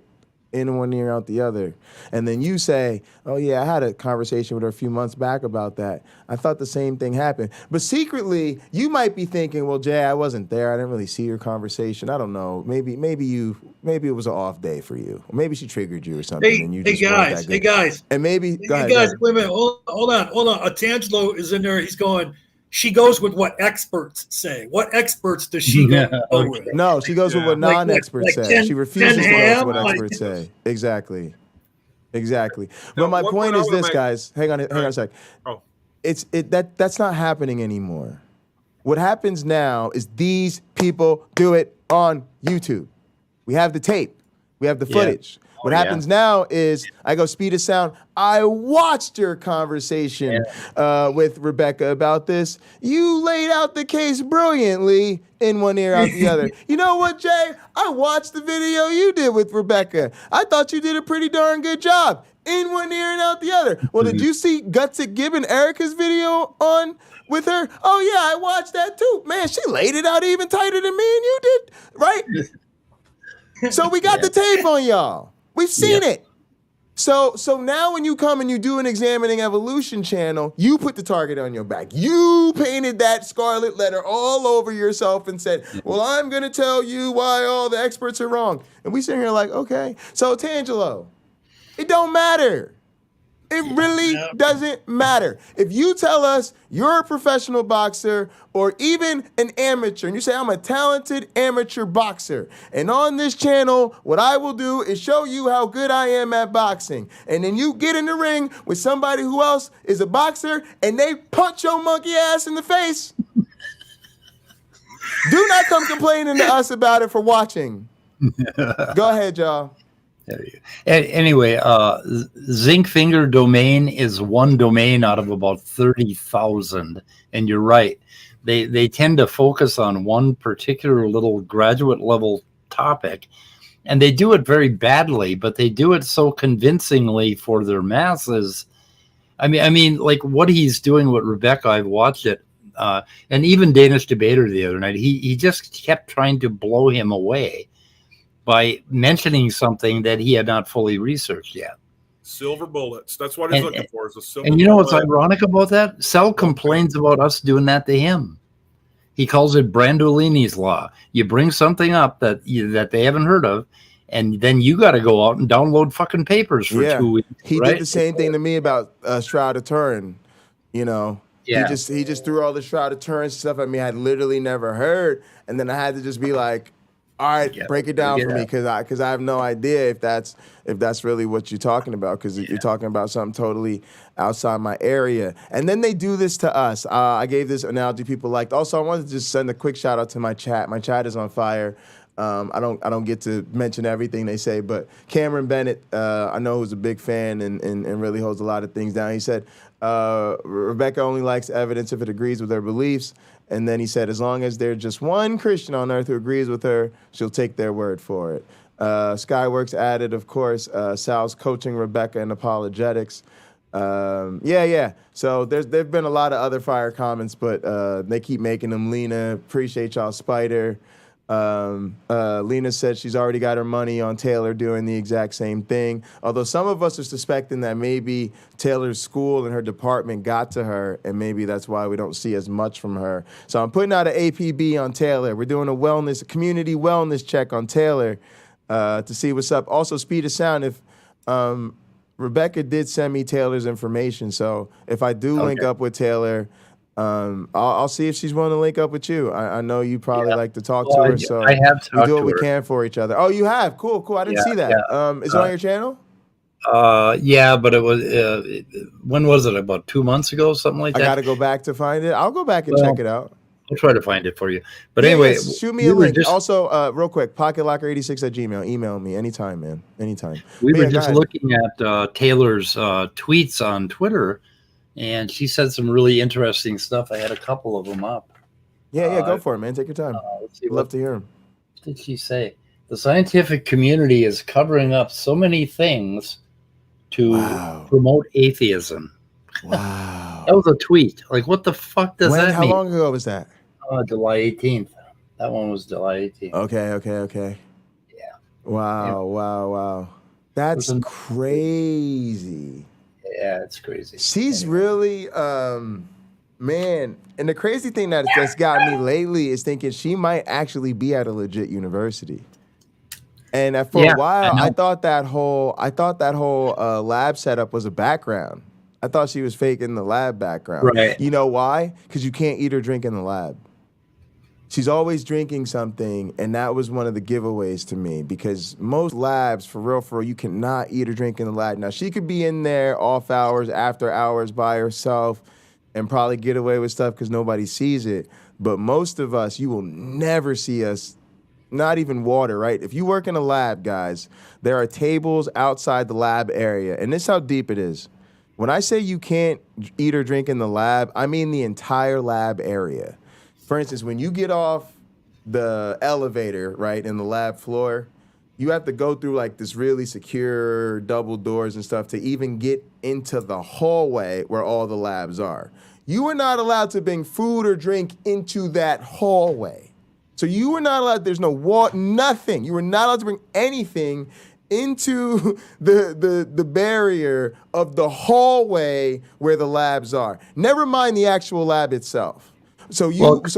in one ear, out the other. And then you say, oh, yeah, I had a conversation with her a few months back about that. I thought the same thing happened. But secretly, you might be thinking, well, Jay, I wasn't there. I didn't really see your conversation. I don't know. Maybe it was an off day for you. Or maybe she triggered you or something. And you just hey, guys. And maybe, go ahead, wait a minute. Hold on. Tangelo is in there. He's going, she goes with what experts say. What experts does she go with? No, she goes with what non-experts say. She refuses to go with what experts say. Exactly. But my point is this, guys. Hang on a sec. Oh. That's not happening anymore. What happens now is these people do it on YouTube. We have the tape. We have the footage. What happens now is I go, Speed of Sound, I watched your conversation with Rebecca about this. You laid out the case brilliantly in one ear, out the other. You know what, Jay? I watched the video you did with Rebecca. I thought you did a pretty darn good job. In one ear and out the other. Well, did you see Gutsick Gibb and Erica's video on with her? Oh, yeah, I watched that too. Man, she laid it out even tighter than me and you did, right? So we got the tape on y'all. We've seen it. So now when you come and you do an Examining Evolution channel, you put the target on your back. You painted that scarlet letter all over yourself and said, well, I'm going to tell you why all the experts are wrong. And we sit here like, okay. So Tangelo, it don't matter. It really doesn't matter. If you tell us you're a professional boxer or even an amateur, and you say, I'm a talented amateur boxer, and on this channel, what I will do is show you how good I am at boxing. And then you get in the ring with somebody who else is a boxer, and they punch your monkey ass in the face. Do not come complaining to us about it for watching. Go ahead, y'all. Anyway, zinc finger domain is one domain out of about 30,000, and you're right. They tend to focus on one particular little graduate level topic, and they do it very badly, but they do it so convincingly for their masses. I mean, like what he's doing with Rebecca, I've watched it, and even Danish Debater the other night. He just kept trying to blow him away by mentioning something that he had not fully researched yet. Silver bullets. That's what he's looking for, is a silver bullet. And you know what's ironic about that? Sel complains about us doing that to him. He calls it Brandolini's Law. You bring something up that they haven't heard of, and then you got to go out and download fucking papers for 2 weeks. He did the same thing to me about Shroud of Turin. You know, he just threw all the Shroud of Turin stuff at me I had literally never heard, and then I had to just be like, all right, break it down for me, because I have no idea if that's really what you're talking about, because you're talking about something totally outside my area. And then they do this to us. I gave this analogy people liked. Also, I wanted to just send a quick shout out to my chat. My chat is on fire. I don't get to mention everything they say, but Cameron Bennett, I know, who's a big fan and really holds a lot of things down. He said, Rebecca only likes evidence if it agrees with her beliefs. And then he said, as long as there's just one Christian on earth who agrees with her, she'll take their word for it. Skyworks added, of course, Sal's coaching Rebecca in apologetics. So there've been a lot of other fire comments, but they keep making them. Lena, appreciate y'all. Spider. Lena said she's already got her money on Taylor doing the exact same thing. Although some of us are suspecting that maybe Taylor's school and her department got to her, and maybe that's why we don't see as much from her. So I'm putting out an APB on Taylor. We're doing a community wellness check on Taylor to see what's up. Also, speed of sound. If Rebecca did send me Taylor's information, so if I do link up with Taylor, I'll see if she's willing to link up with you. I know you probably like to talk to her, so I have we do what we can for each other. Oh, you have? Cool. I didn't see that. Is it on your channel? Yeah, but it was when was it? About 2 months ago, something like that. I got to go back to find it. I'll go back and check it out. I'll try to find it for you. But anyway, shoot me a link. Also, real quick, pocketlocker86@gmail. Email me anytime, man. Anytime. We were just looking at Taylor's tweets on Twitter, and she said some really interesting stuff. I had a couple of them up. Yeah, go for it, man. Take your time. I'd love to hear them. What did she say? The scientific community is covering up so many things to promote atheism. Wow. That was a tweet. Like, what the fuck does that mean? How long ago was that? July 18th. That one was July 18th. Okay. Yeah. Wow. That's crazy. Yeah, it's crazy. She's really, man. And the crazy thing that's got me lately is thinking she might actually be at a legit university. And for a while, I thought that whole lab setup was a background. I thought she was faking the lab background. Right. You know why? Because you can't eat or drink in the lab. She's always drinking something, and that was one of the giveaways to me, because most labs, for real, you cannot eat or drink in the lab. Now, she could be in there off hours, after hours by herself, and probably get away with stuff because nobody sees it. But most of us, you will never see us, not even water, right? If you work in a lab, guys, there are tables outside the lab area, and this is how deep it is. When I say you can't eat or drink in the lab, I mean the entire lab area. For instance, when you get off the elevator, right, in the lab floor, you have to go through like this really secure double doors and stuff to even get into the hallway where all the labs are. You are not allowed to bring food or drink into that hallway. So you are not allowed, there's no water, nothing. You are not allowed to bring anything into the barrier of the hallway where the labs are. Never mind the actual lab itself. So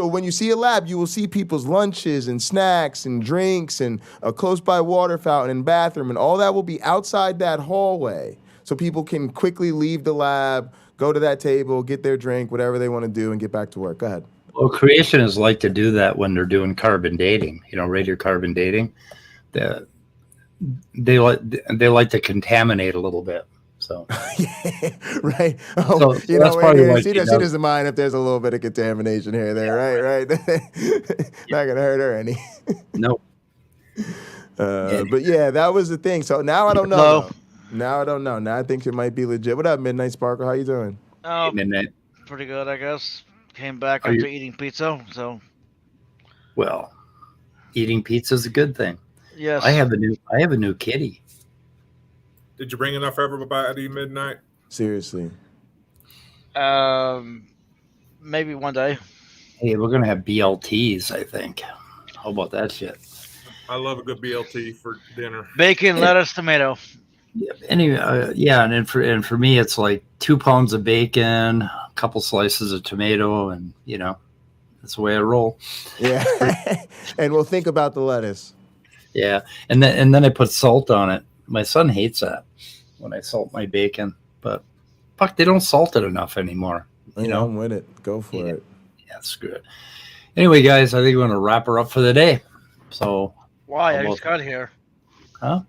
when you see a lab, you will see people's lunches and snacks and drinks and a close by water fountain and bathroom, and all that will be outside that hallway. So people can quickly leave the lab, go to that table, get their drink, whatever they want to do, and get back to work. Go ahead. Well, creationists like to do that when they're doing carbon dating, radiocarbon dating. They like to contaminate a little bit. So right. So that's probably why she doesn't mind if there's a little bit of contamination here or there, right? Not gonna hurt her any. Nope. But yeah, that was the thing. So now I don't know. Now I don't know. Now I think it might be legit. What up, Midnight Sparkle? How you doing? Midnight. Pretty good, I guess. Came back after eating pizza, so. Well, eating pizza is a good thing. Yes. I have a new kitty. Did you bring enough for everybody midnight? Seriously. Maybe one day. Hey, we're gonna have BLTs, I think. How about that shit? I love a good BLT for dinner. Bacon, lettuce, tomato. Yeah, anyway, and for me, it's like 2 pounds of bacon, a couple slices of tomato, and that's the way I roll. Yeah, and we'll think about the lettuce. Yeah, and then I put salt on it. My son hates that when I salt my bacon, but fuck, they don't salt it enough anymore. I'm with it. Go for it. Yeah, screw it. Anyway, guys, I think we're gonna wrap her up for the day. So why? I just got here. Huh?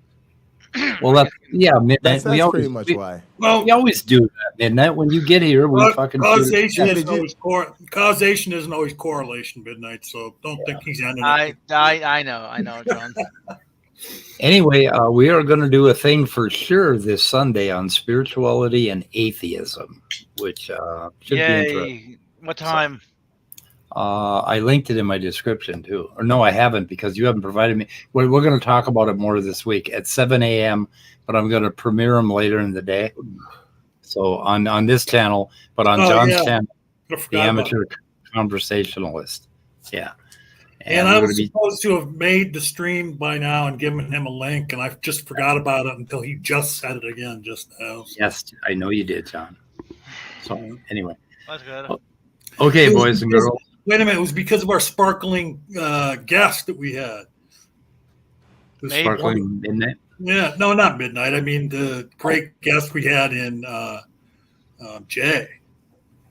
Well, midnight. That's pretty much why. Well, we always do that midnight. When you get here, we fucking causation isn't always correlation, Midnight. So don't think he's ending it. I know, John. Anyway, we are going to do a thing for sure this Sunday on spirituality and atheism, which should be interesting. What time? I linked it in my description too. Or no, I haven't, because you haven't provided me. We're going to talk about it more this week at 7 a.m., but I'm going to premiere them later in the day. So on this channel, but on John's channel, the Amateur Conversationalist. Yeah. And I was supposed to have made the stream by now and given him a link, and I just forgot about it until he just said it again just now. Yes, I know you did, John. So anyway. That's good. Okay, boys and girls. Wait a minute. It was because of our sparkling guest that we had. The Sparkling Midnight? Yeah. No, not Midnight. I mean, the great guest we had in Jay.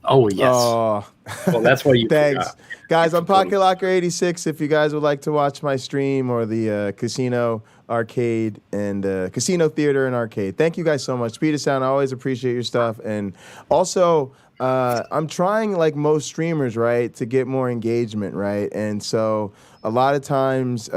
Oh, yes. Oh. Well, that's why you Thanks. forgot. Guys, I'm Pocket Locker 86. If you guys would like to watch my stream or the casino arcade and casino theater and arcade. Thank you guys so much. Speed of Sound, I always appreciate your stuff. And also, I'm trying, like most streamers, right, to get more engagement, right? And so a lot of times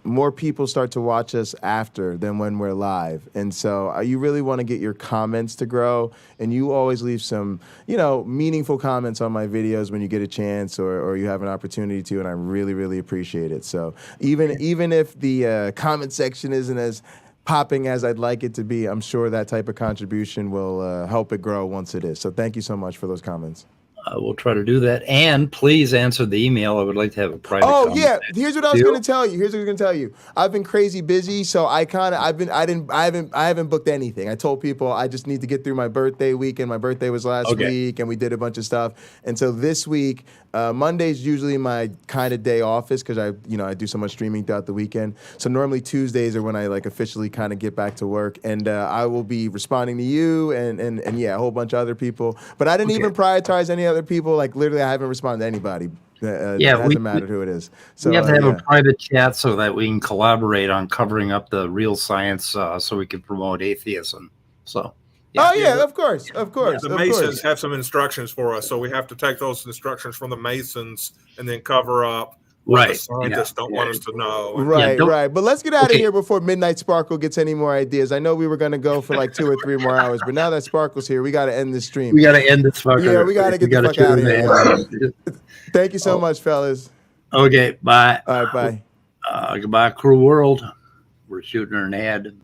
more people start to watch us after than when we're live. And so you really want to get your comments to grow. And you always leave some, meaningful comments on my videos when you get a chance or you have an opportunity to. And I really, really appreciate it. So even if the comment section isn't as popping as I'd like it to be, I'm sure that type of contribution will help it grow once it is. So thank you so much for those comments. We'll try to do that. And please answer the email. I would like to have a private comment. Yeah. Here's what I was going to tell you. I've been crazy busy, so I haven't booked anything. I told people I just need to get through my birthday weekend. My birthday was last week, and we did a bunch of stuff. And so this week, Monday's usually my kind of day office because I do so much streaming throughout the weekend. So normally Tuesdays are when I officially kind of get back to work, and I will be responding to you and a whole bunch of other people. But I didn't even prioritize any other people. Literally, I haven't responded to anybody. It hasn't mattered who it is. So we have to have a private chat so that we can collaborate on covering up the real science, so we can promote atheism. So. Of course. The Masons have some instructions for us, so we have to take those instructions from the Masons and then cover up what the scientists don't want us to know. Right. But let's get out of here before Midnight Sparkle gets any more ideas. I know we were going to go for 2 or 3 more hours, but now that Sparkle's here, we got to end this stream. We got to end this fucker. Yeah, we got to get the fuck out of here. Thank you so much, fellas. Okay, bye. All right, bye. Goodbye, cruel world. We're shooting an ad.